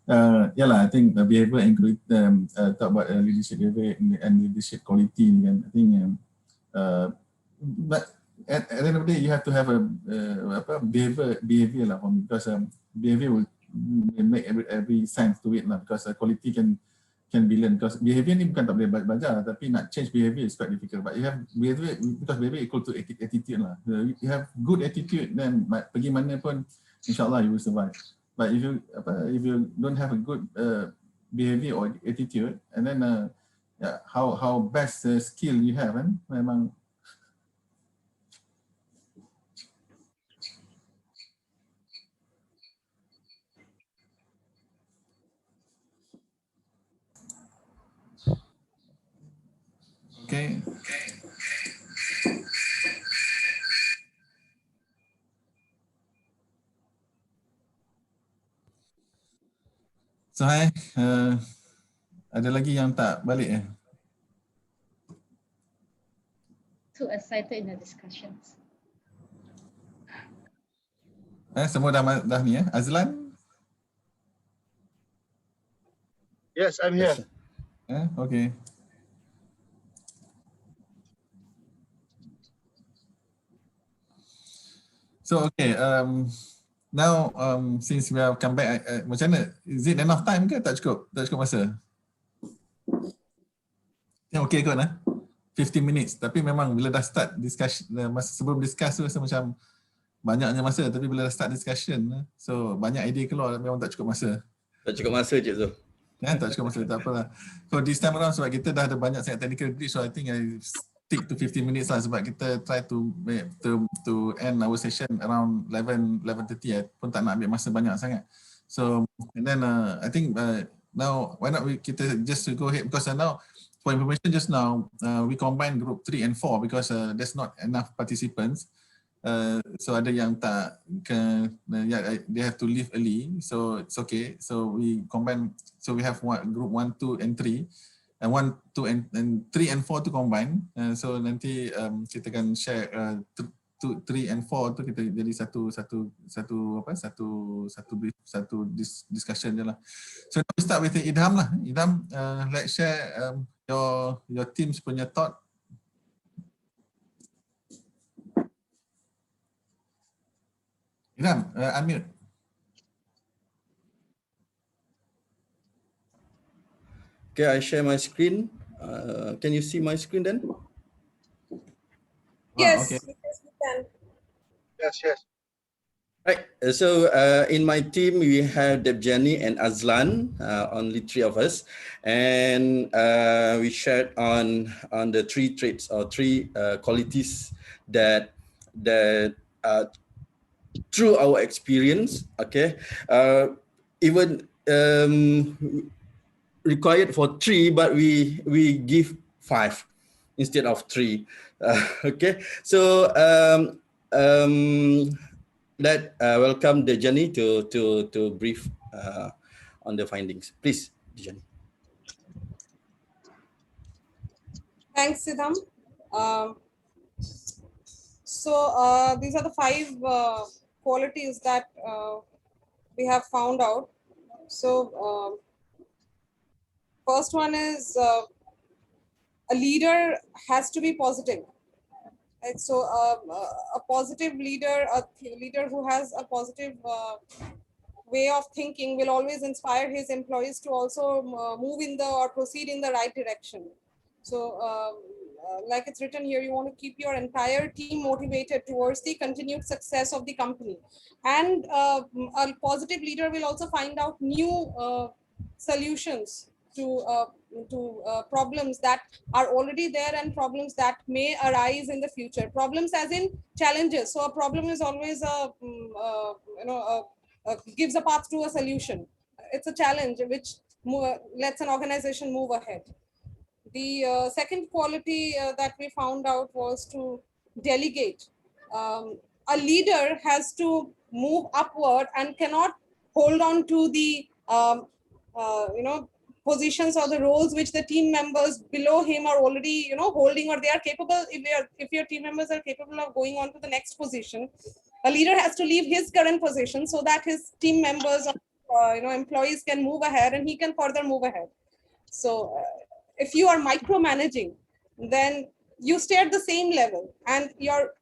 I think behavior and talk about leadership behavior and leadership quality. And I think, but at the end of the day, you have to have a behavior lah for me, because behavior will make every sense to it lah, because quality can be learned. Because behavior ni bukan tak boleh belajar, tapi nak change behavior is quite difficult. But you have behavior, because behavior equal to attitude lah. You have good attitude, then pergi mana pun, insyaAllah you will survive. But if you don't have a good behavior or attitude, and then how best skill you have, kan, memang. Okay. So hi, ada lagi yang tak balik Too excited in the discussions. Semua dah ni Azlan? Yes, I'm here. Okay. So okay, now since we have come back, macam mana? Is it enough time ke? Tak cukup masa? Okay kot 15 minutes. Tapi memang bila dah start discussion, masa sebelum discuss tu rasa macam banyaknya masa, tapi bila dah start discussion, so banyak idea keluar, memang tak cukup masa. Tak cukup masa Cik Zul. Tak cukup masa, tak apalah. So this time around sebab kita dah ada banyak sangat technical glitch, so I think I stick to 15 minutes lah, sebab kita try to end our session around 11:30 pun tak nak ambil masa banyak sangat. So and then I think now why not kita just go ahead, because now for information just now we combine group 3 and 4 because there's not enough participants. So ada yang tak they have to leave early, so it's okay. So we combine, so we have group 1, 2 and 3. And 1, 2 and 3 and 4 to combine. So nanti kita akan share 3 and 4 tu kita jadi satu discussion je lah. So we start with Idham lah. Idham, let's share your team's punya thought. Idham, unmute. Okay, I share my screen. Can you see my screen then? Yes, okay. yes, we can. Yes. Right. So in my team, we have Debjani and Azlan, only 3 of us. And we shared on the 3 traits or 3 qualities that through our experience, okay, even required for 3, but we give 5 instead of 3. Okay, so let welcome Dejani to brief on the findings. Please, Dejani. Thanks, Sidham. So these are the 5 qualities that we have found out. So first one is a leader has to be positive. Right? So a positive leader, a leader who has a positive way of thinking will always inspire his employees to also move in or proceed in the right direction. So like it's written here, you want to keep your entire team motivated towards the continued success of the company. And a positive leader will also find out new solutions to problems that are already there and problems that may arise in the future. Problems as in challenges. So a problem is always gives a path to a solution. It's a challenge which lets an organization move ahead. The second quality that we found out was to delegate. A leader has to move upward and cannot hold on to the positions or the roles which the team members below him are already holding, or they are capable. If your team members are capable of going on to the next position, a leader has to leave his current position so that his team members employees can move ahead and he can further move ahead. So if you are micromanaging, then you stay at the same level, and your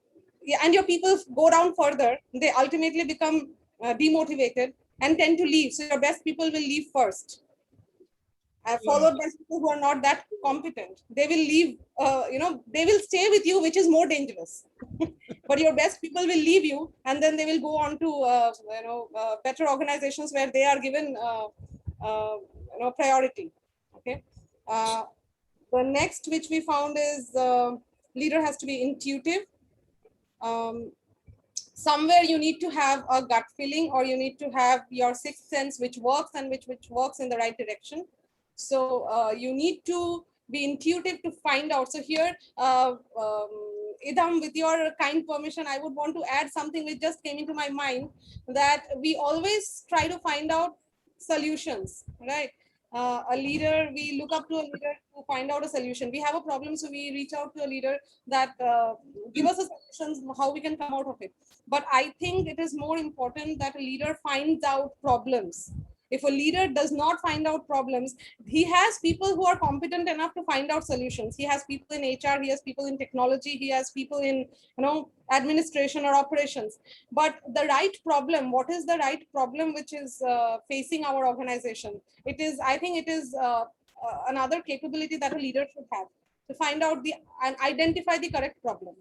people go down further. They ultimately become demotivated and tend to leave. So your best people will leave first, followed by people who are not that competent. They will leave. They will stay with you, which is more dangerous. But your best people will leave you, and then they will go on to better organizations where they are given priority. Okay. The next which we found is leader has to be intuitive. Somewhere you need to have a gut feeling, or you need to have your sixth sense which works and which works in the right direction. So you need to be intuitive to find out. So here, Idham, with your kind permission, I would want to add something which just came into my mind, that we always try to find out solutions, right? A leader, we look up to a leader to find out a solution. We have a problem, so we reach out to a leader that give us a solution how we can come out of it. But I think it is more important that a leader finds out problems. If a leader does not find out problems, he has people who are competent enough to find out solutions. He has people in HR, he has people in technology, he has people in administration or operations. But the right problem, what is the right problem which is facing our organization? I think it is another capability that a leader should have, to find out and identify the correct problem.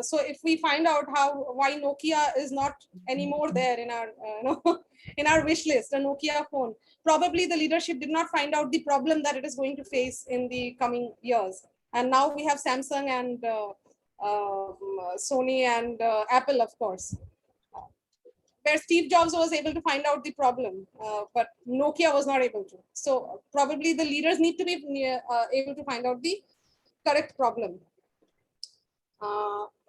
So if we find out why Nokia is not anymore there in our in our wish list, a Nokia phone, probably the leadership did not find out the problem that it is going to face in the coming years. And now we have Samsung and Sony and Apple, of course, where Steve Jobs was able to find out the problem, but Nokia was not able to. So probably the leaders need to be able to find out the correct problem.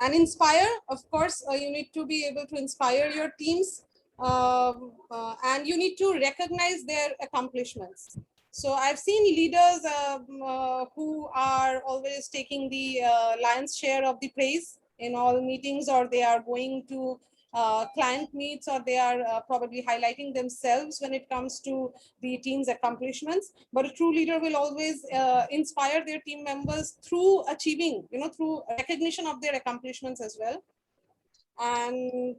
And inspire, of course, you need to be able to inspire your teams, and you need to recognize their accomplishments. So I've seen leaders who are always taking the lion's share of the praise in all meetings, or they are going to client meets, or they are probably highlighting themselves when it comes to the team's accomplishments. But a true leader will always inspire their team members through achieving, through recognition of their accomplishments as well. And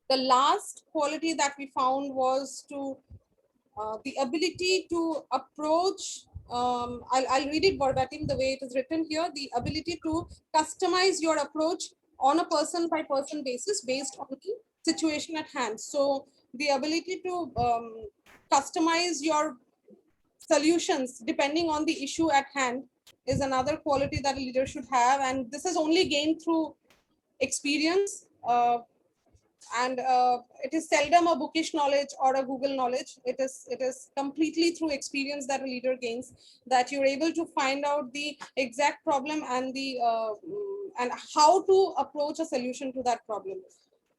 the last quality that we found was the ability to approach, I'll read it verbatim the way it is written here, the ability to customize your approach on a person by person basis based on the situation at hand. So the ability to customize your solutions depending on the issue at hand is another quality that a leader should have. And this is only gained through experience. And it is seldom a bookish knowledge or a Google knowledge. It is completely through experience that a leader gains, that you're able to find out the exact problem and the and how to approach a solution to that problem.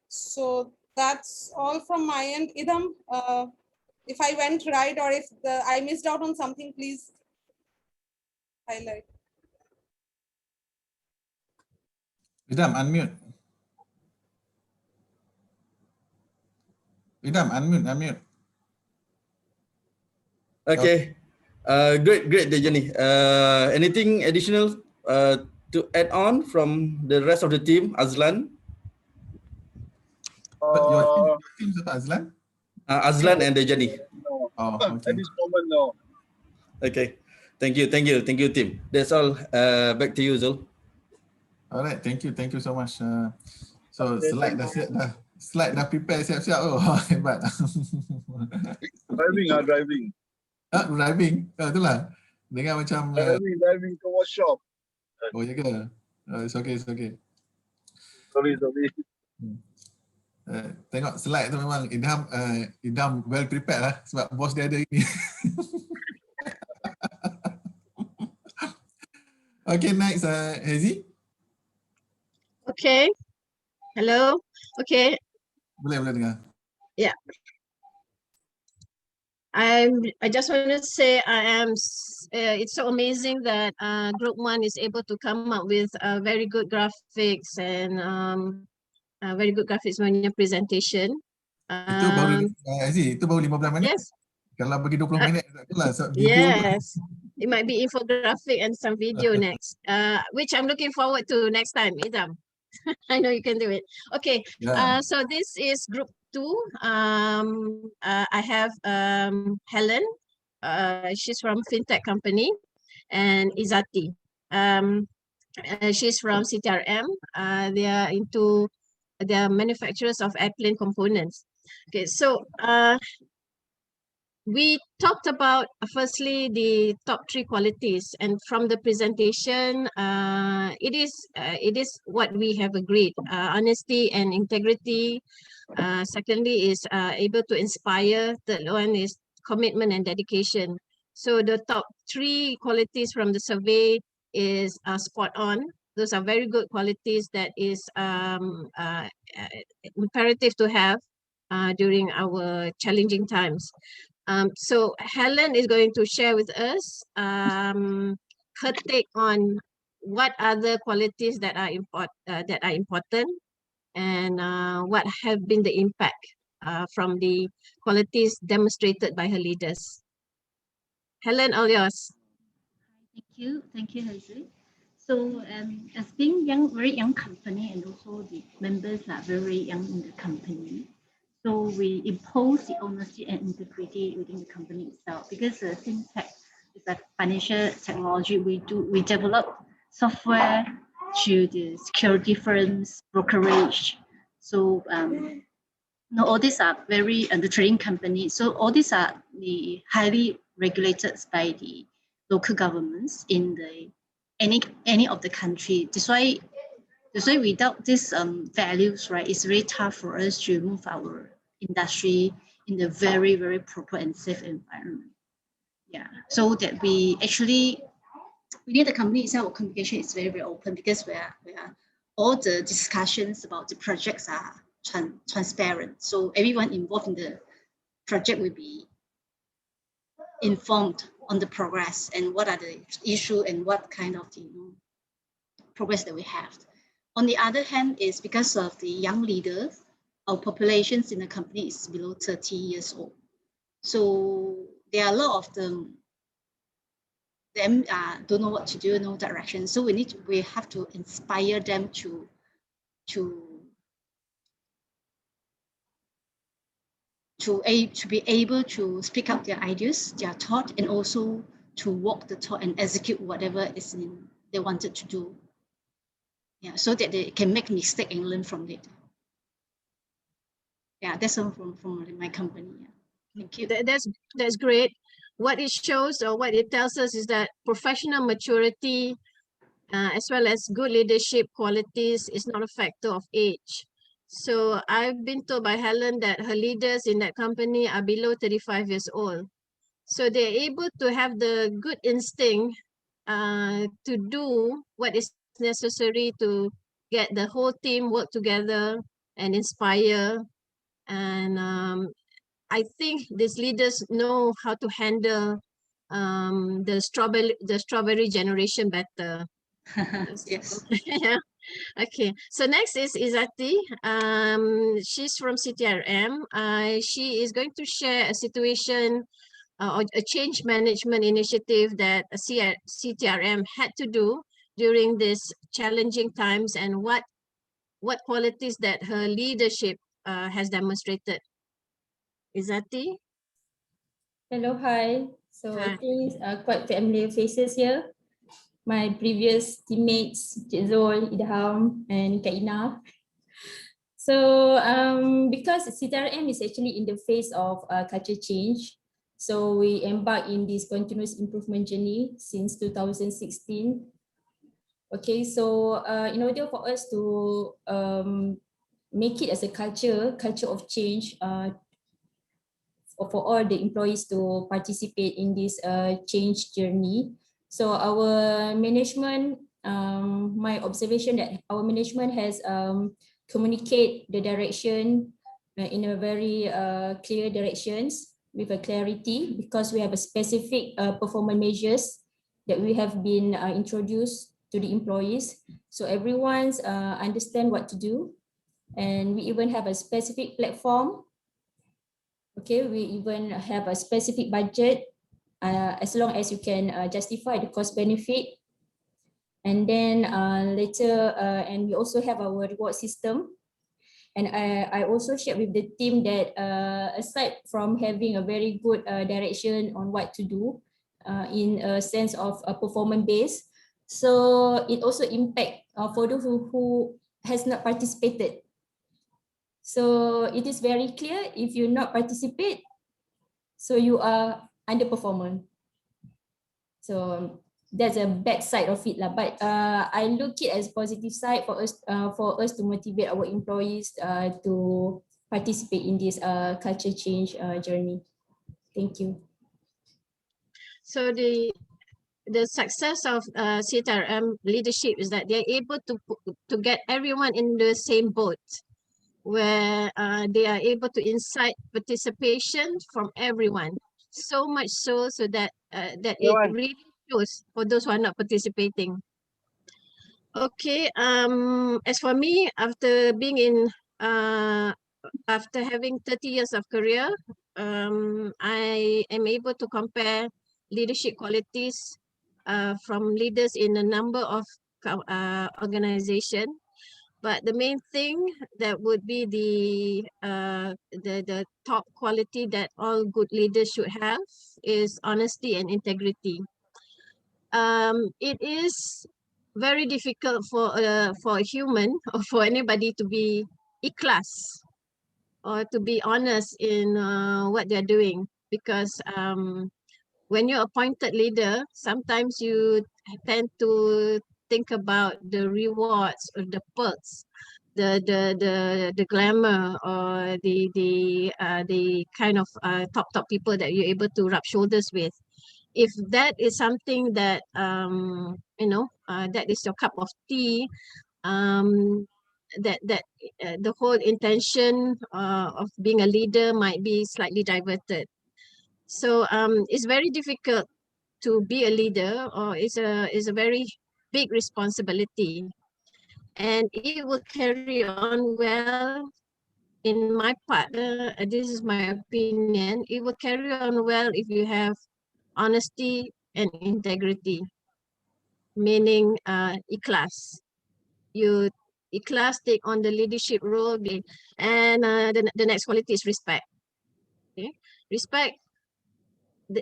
So that's all from my end. Idham, if I went right, or if I missed out on something, please highlight. Idham, unmute. Idham, unmute. Okay. Great, Dejani. Anything additional to add on from the rest of the team, Azlan? Your team is Azlan? Azlan and Dejani. No. Oh, okay. At this moment, no. Okay. Thank you, team. That's all. Back to you, Zul. All right, thank you so much. So slide dah prepare siap-siap. Oh, hebat. Driving. Driving. Itulah. Dengar macam Driving to workshop. oh ya ke? It's okay. Sorry. Tengok slide tu memang Idham well prepared lah sebab bos dia ada ini. Okay, next Hazy. Okay. Hello. Okay. Boleh dengar. Yeah. I just want to say it's so amazing that Group 1 is able to come up with very good graphics and very good graphics on your presentation. Itu baru Aziz, itu baru 15 minit. Yes. Kalau bagi 20 minit tak apalah. So, video Yes. It might be infographic and some video next, which I'm looking forward to next time, Idam. I know you can do it. Okay. Yeah. So this is group 2. I have Helen. She's from fintech company, and Izati. She's from CTRM. They are manufacturers of airplane components. Okay, so we talked about firstly the top 3 qualities, and from the presentation, it is what we have agreed: honesty and integrity. Secondly is able to inspire. Third one is commitment and dedication. So the top 3 qualities from the survey is spot on. Those are very good qualities that is imperative to have during our challenging times. So Helen is going to share with us her take on what other qualities that are important, and what have been the impact from the qualities demonstrated by her leaders. Helen, all yours. Thank you, Hazel. So as being very young company, and also the members are very young in the company, so we impose the honesty and integrity within the company itself, because fintech is a financial technology. We develop software to the security firms, brokerage. So all these are very the trading companies. So all these are the highly regulated by the local governments in the any of the country. That's why without these values, right, it's very tough for us to move our industry in a very, very proper and safe environment. Yeah, so that we actually within the company itself, communication is very, very open, because we are all the discussions about the projects are transparent. So everyone involved in the project will be informed on the progress and what are the issue and what kind of progress that we have. On the other hand, is because of the young leaders, our populations in the company is below 30 years old. So there are a lot of them don't know what to do, no direction. So we have to inspire them to be able to speak up their ideas, their thought, and also to walk the talk and execute whatever they wanted to do. Yeah, so that they can make mistake and learn from it. Yeah, that's all from my company. Yeah. Thank you. That's great. What it shows, or what it tells us, is that professional maturity, as well as good leadership qualities, is not a factor of age. So I've been told by Helen that her leaders in that company are below 35 years old. So they're able to have the good instinct to do what is necessary to get the whole team work together and inspire. And I think these leaders know how to handle the strawberry generation better. Yes. Yeah. Okay, so next is Izati. She's from CTRM. She is going to share a situation or a change management initiative that CTRM had to do during these challenging times, and what qualities that her leadership has demonstrated. Izati? Hello, hi. So I think quite familiar faces here. My previous teammates, Cik Zul, Idham, and Kak Ina. So because CTRM is actually in the phase of culture change, so we embark in this continuous improvement journey since 2016. Okay, so in order for us to make it as a culture of change, for all the employees to participate in this change journey. So our management, my observation that our management has communicate the direction in a very clear directions with a clarity, because we have a specific performance measures that we have been introduced to the employees. So everyone's understand what to do. And we even have a specific platform Okay, we even have a specific budget as long as you can justify the cost benefit. And then later, and we also have our reward system. And I also shared with the team that aside from having a very good direction on what to do in a sense of a performance base, so it also impact for those who has not participated. So it is very clear if you not participate, so you are underperformer. So that's a bad side of it lah. But I look it as positive side for us to motivate our employees to participate in this culture change journey. Thank you. So the success of AsiaHRM leadership is that they're able to get everyone in the same boat, where they are able to incite participation from everyone. So much so that that it really shows for those who are not participating. Okay. As for me, after being in after having 30 years of career, I am able to compare leadership qualities from leaders in a number of organization. But the main thing that would be the top quality that all good leaders should have is honesty and integrity. It is very difficult for a human or for anybody to be ikhlas or to be honest in what they're doing, because when you're appointed leader, sometimes you tend to think about the rewards or the perks, the glamour, or the kind of top people that you're able to rub shoulders with. If that is something that that is your cup of tea, that the whole intention of being a leader might be slightly diverted. So it's very difficult to be a leader, or it's a very big responsibility, and it will carry on well. In my part, this is my opinion, it will carry on well if you have honesty and integrity, meaning ikhlas. You ikhlas, take on the leadership role, and the next quality is respect. Okay, respect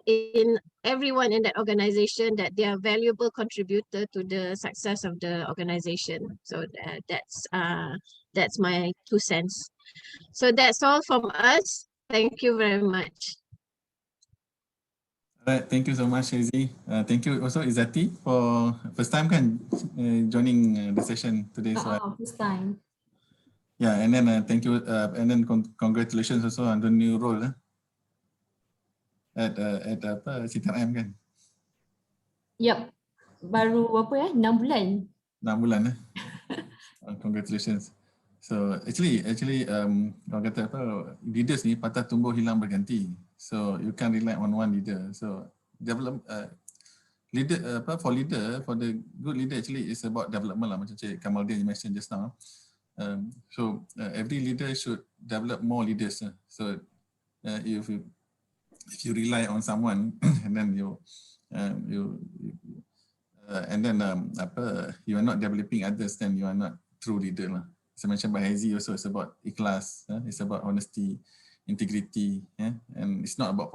in everyone in that organization, that they are valuable contributor to the success of the organization. So that's my 2 cents. So that's all from us. Thank you very much. All right, thank you so much, Hazy. Thank you also, Izzati, for first time kan joining the session today. So First time. yeah, and then thank you, and then congratulations also on the new role at AsiaHRM kan. Yep. Baru apa ya? 6 bulan. 6 bulan congratulations. So actually orang kata apa, leaders ni patah tumbuh hilang berganti. So you can't rely on one leader. So develop leader for the good leader actually is about development lah, macam Cik Kamaldin mentioned just now. So every leader should develop more leaders. So if you rely on someone and then you you are not developing others, then you are not true leader lah. So mentioned by Hazy also, it's about ikhlas, it's about honesty, integrity, and it's not about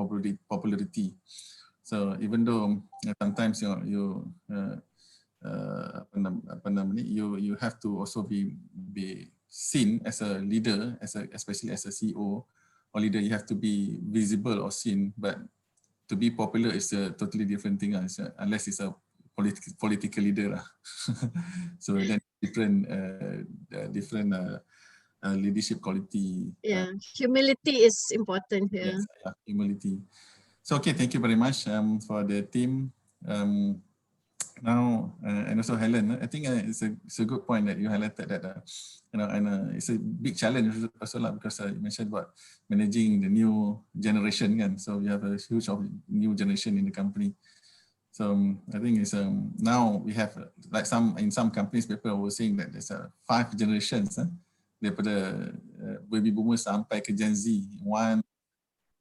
popularity. So even though sometimes you have to also be seen as a leader, especially as a CEO or leader, you have to be visible or seen. But to be popular is a totally different thing, unless it's a political leader. So then different leadership quality. Yeah, humility is important here. Yes, humility. So okay, thank you very much for the team. Now and also Helen, I think it's a good point that you highlighted that and it's a big challenge also lah, because you mentioned about managing the new generation kan. So we have a huge of new generation in the company. So I think it's now we have like in some companies people were saying that there's 5 generations daripada baby boomers sampai ke Gen Z.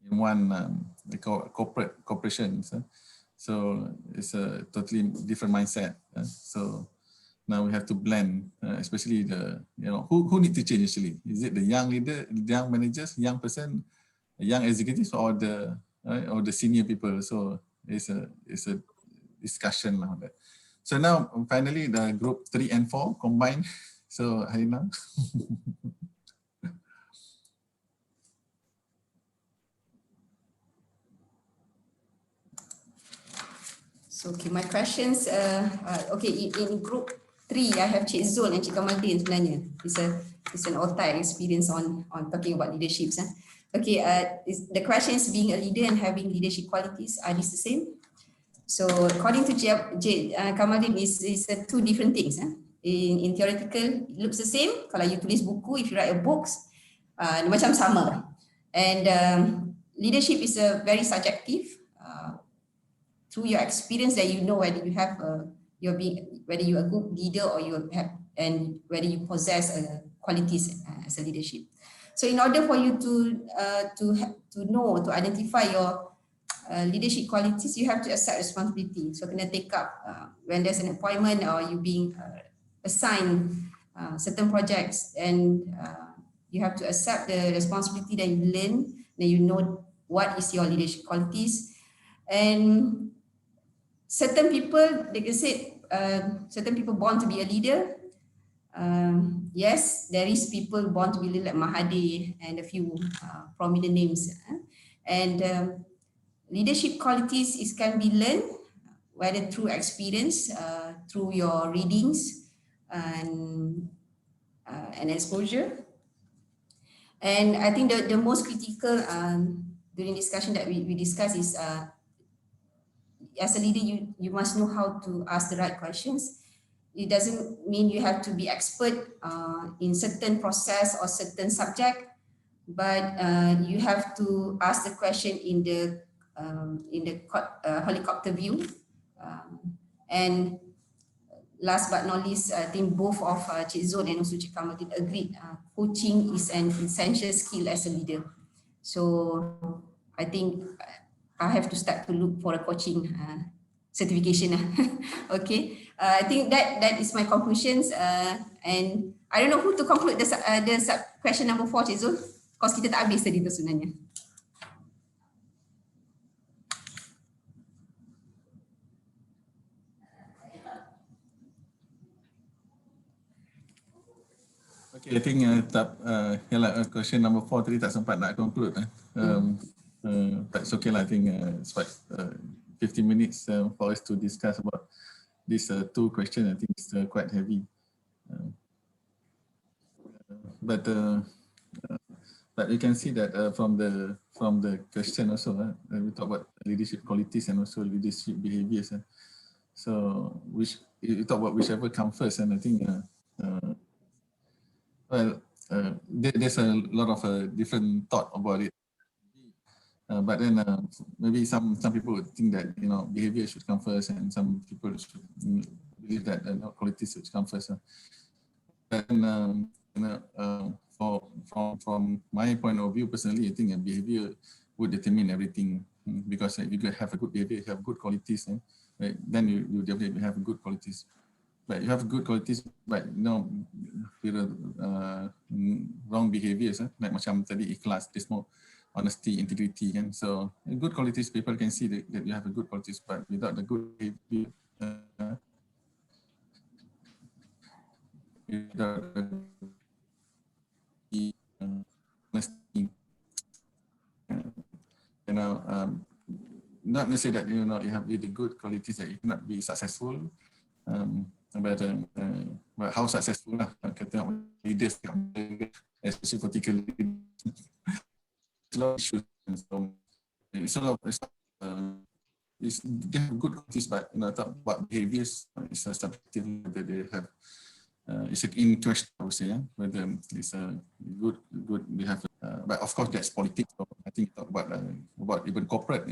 in one corporation. So it's a totally different mindset. So now we have to blend, especially the, who need to change actually? Is it the young leader, young managers, young person, young executives, or the senior people? So it's a discussion on that. So now finally the group 3 and 4 combined. So Harina. So, okay, my questions, okay, in group 3, I have Cik Zul and Cik Kamaldin sebenarnya. It's an all-time experience on talking about leaderships. Okay, the question is, being a leader and having leadership qualities, are these the same? So, according to Cik Kamaldin, is two different things. In theoretical, it looks the same. Kalau you tulis buku, if you write a books, macam sama. And leadership is a very subjective. Through your experience, that you know whether you have whether you're a good leader or you have, and whether you possess qualities as a leadership. So in order for you to know, to identify your leadership qualities, you have to accept responsibility. So kena take up when there's an appointment or you being assigned certain projects, and you have to accept the responsibility that you learn, then you know what is your leadership qualities. And certain people, like I said, certain people born to be a leader. Yes, there is people born to be leader like Mahathir and a few prominent names. And leadership qualities can be learned, whether through experience, through your readings and exposure. And I think the most critical during discussion that we discuss is, as a leader, you must know how to ask the right questions. It doesn't mean you have to be expert in certain process or certain subject, but you have to ask the question in the helicopter view. And last but not least, I think both of Cik Zul and also Cik Kamaldin agreed, coaching is an essential skill as a leader. So I think I have to start to look for a coaching certification. Okay, I think that is my conclusions. And I don't know who to conclude the question number 4, Cik Zul, because kita tak habis tadi tu sebenarnya. Okay, I think question number 4 tadi tak sempat nak conclude. But it's okay lah. I think it's quite 15 minutes for us to discuss about these 2 questions. I think it's quite heavy. But you can see that from the question also, we talk about leadership qualities and also leadership behaviors. So you talk about whichever comes first, and I think there's a lot of different thought about it. But then maybe some people would think that behavior should come first, and some people should believe that qualities should come first. And from my point of view personally, I think behavior would determine everything, because if you have a good behavior, you have good qualities, right? Then you definitely have good qualities. But you have good qualities, but wrong behaviors, like macam tadi ikhlas, there's more honesty, integrity, and so good qualities, people can see that you have a good qualities, but without the good behavior, without the honesty, not necessarily that you have really good qualities that you cannot be successful, but how successful lah kata leaders, especially political leaders. A lot of issues. So they have good qualities, but talk about behaviors, it's a subjective that they have. It's in question, I would say, whether it's good they have. But of course, that's politics. So I think talk about even corporate.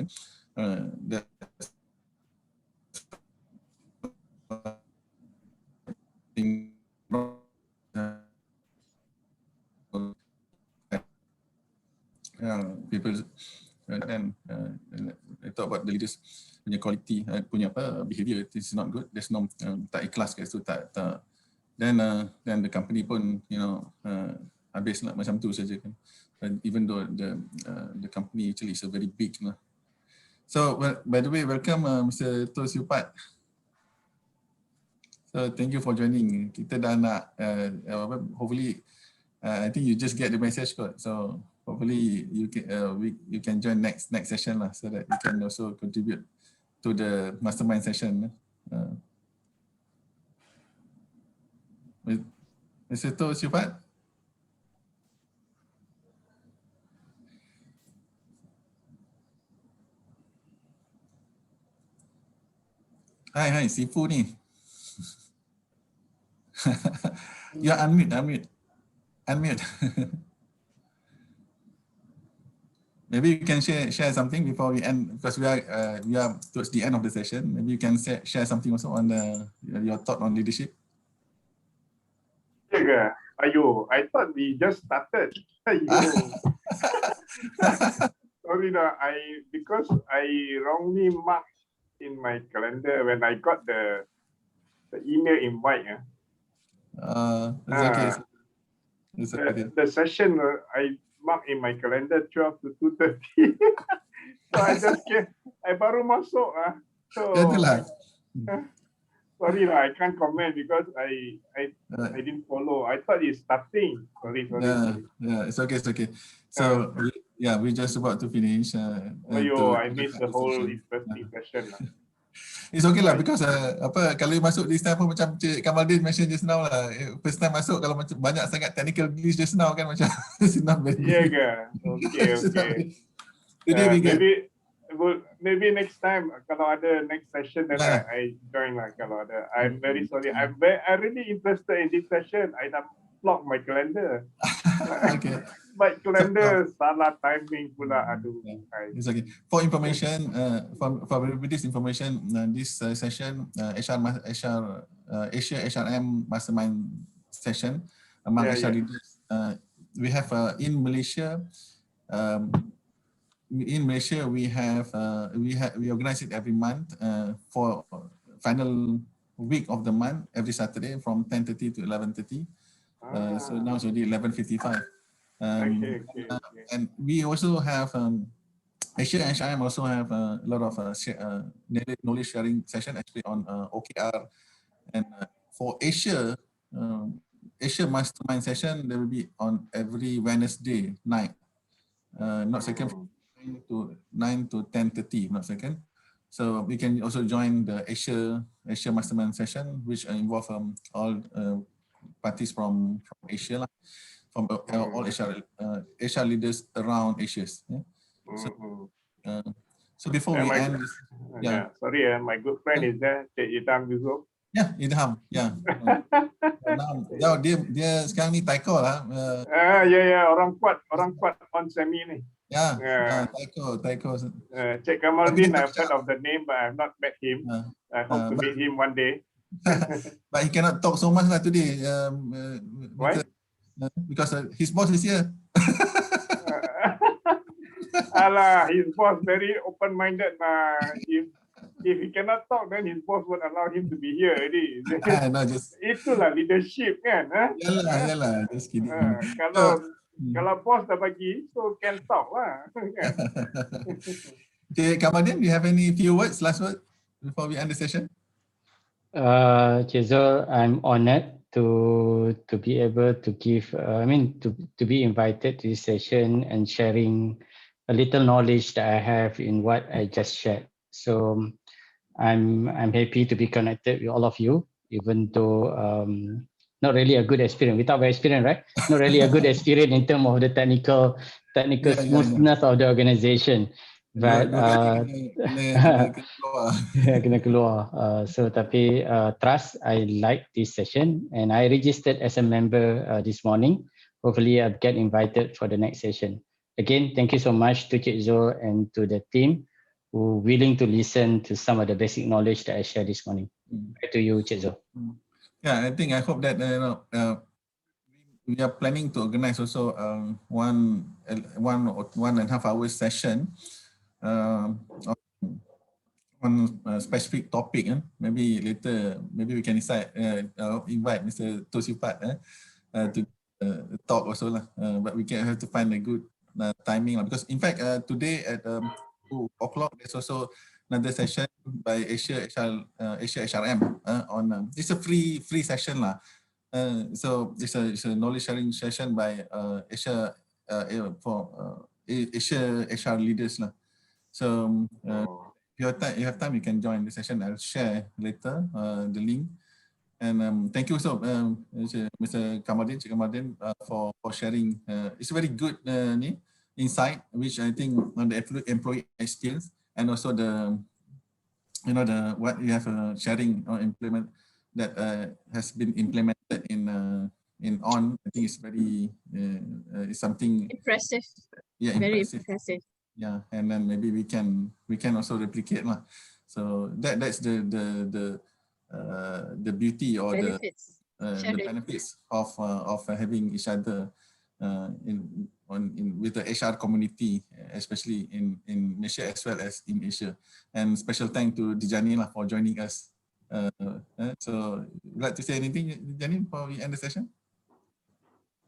People then they talk about the leaders punya quality, punya behavior. This is not good. There's no tak ikhlas kat situ, tak. Then the company pun habis lah macam tu saja kan. Even though the company actually is a very big lah. So by the way, welcome Mr. Tos Yupat. So thank you for joining. Kita dah nak hopefully I think you just get the message kot. So hopefully you can join next session lah, so that you can also contribute to the mastermind session. Mr. Tos Yupat. Hai, Sifu ni. You unmute. Maybe you can share something before we end, because we are towards the end of the session. Maybe you can share something also on your thought on leadership. Yeah, ayo, I thought we just started. Sorry, because I wrongly marked in my calendar when I got the email invite. It's okay. It's okay. The session I marked in my calendar 12 to 2:30. So I just came. I baru masuk. So sorry lah, I can't comment because I didn't follow. I thought it's starting. Sorry. Yeah, it's okay. So we're just about to finish. I missed the whole interesting session lah. It's okay lah, because kalau you masuk this time pun macam Cik Kamaldin mention just now lah, first time masuk kalau macam banyak sangat technical glitch just now kan, macam it's not very good. Okay. Maybe next time kalau ada next session then I join lah kalau ada. I'm very sorry. I'm really interested in this session. I dah block my calendar. Okay. My calendar salah timing pula. Aduh. It's okay. For information, for everybody's information, this session, AsiaHRM Mastermind session among HR leaders, we have in Malaysia. In Malaysia, we organize it every month for final week of the month, every Saturday from 10:30 to 11:30. So now it's already 11:55. And we also have AsiaHRM also have a lot of knowledge sharing session actually on OKR, and for Asia Mastermind session, there will be on every Wednesday night, not second, from 9 to 10:30, not second. So we can also join the Asia Mastermind session, which involve all parties from Asia lah, from all Asia leaders around Asia. So before we end, sorry, my good friend is there, Cik Idham Yusof. Idham. Now dia sekarang ni taiko lah. Orang kuat on semi ni. Taiko. Cik Kamaldin, I've heard of the name, but I've not met him. I hope to meet him one day. But he cannot talk so much lah today. Why? Because his boss is here. Alah, his boss very open-minded. If he cannot talk, then his boss would allow him to be here already. Itulah leadership kan? Yalah, just kidding. Kalau boss dah bagi, so can talk lah. Okay, Kamaldin, do you have any few words, last word before we end the session? Chezol, I'm honored to be able to give, to be invited to this session and sharing a little knowledge that I have in what I just shared. So I'm happy to be connected with all of you, even though not really a good experience. Without experience, right? Not really a good experience in terms of the technical smoothness of the organization. But kena keluar. So tapi trust, I like this session and I registered as a member this morning. Hopefully I'll get invited for the next session. Again, thank you so much to Cik Zul and to the team who are willing to listen to some of the basic knowledge that I shared this morning. Back to you, Cik Zul. Yeah, I hope that we are planning to organize also 1.5 hour session on a specific topic. Maybe later, maybe we can decide invite Mr. Tosipat to talk also lah. But we can have to find a good timing because in fact today at 2 o'clock there's also another session by AsiaHRM on it's a free session lah. So it's a knowledge sharing session by Asia HR leaders lah. So if you have time, you can join the session. I'll share later the link. And thank you so Mr. Kamadin for sharing. It's a very good insight, which I think on the employee experience and also the what you have sharing or implement that has been implemented in on. I think it's very it's something impressive. Yeah, very impressive. Yeah, and then maybe we can also replicate lah. So that's the beauty or benefits. The benefits of having each other with the HR community, especially in Malaysia as well as in Asia. And special thanks to Dijani lah for joining us. So, would you like to say anything, Dijani, before we end the session?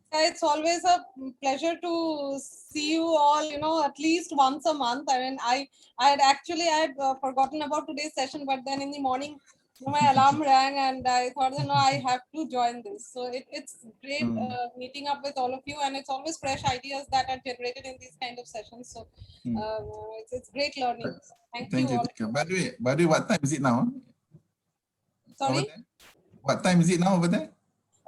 It's always a pleasure to see you all, at least once a month. I mean, I had forgotten about today's session, but then in the morning, my alarm rang and I thought, I have to join this. So it's great meeting up with all of you, and it's always fresh ideas that are generated in these kind of sessions. So it's great learning. Thank you all. By the way, what time is it now? Sorry? What time is it now over there?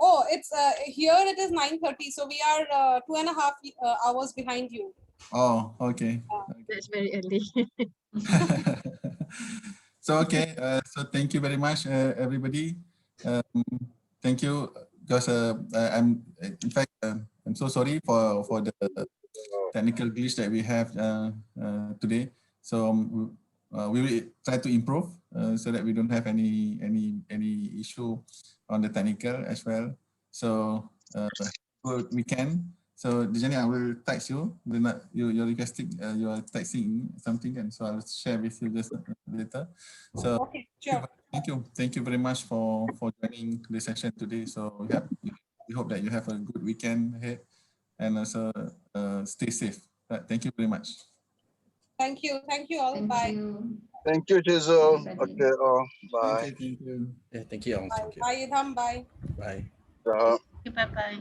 Oh, it's here it is 9:30. So we are 2.5 hours behind you. Oh, okay. That's very early. So, okay. So thank you very much, everybody. Thank you. Because I'm so sorry for the technical glitch that we have today. So we will try to improve so that we don't have any issue on the technical as well. So we can. So Dijani, I will text you. You're requesting, you are texting something, and so I'll share with you just later. So okay, sure. Thank you very much for joining the session today. So we hope that you have a good weekend ahead, and also stay safe. Thank you very much. Thank you all. Bye. Thank you, Jizol. Okay, bye. Thank you. Yeah, thank you all. Bye, Idham. Bye. Bye. Bye bye.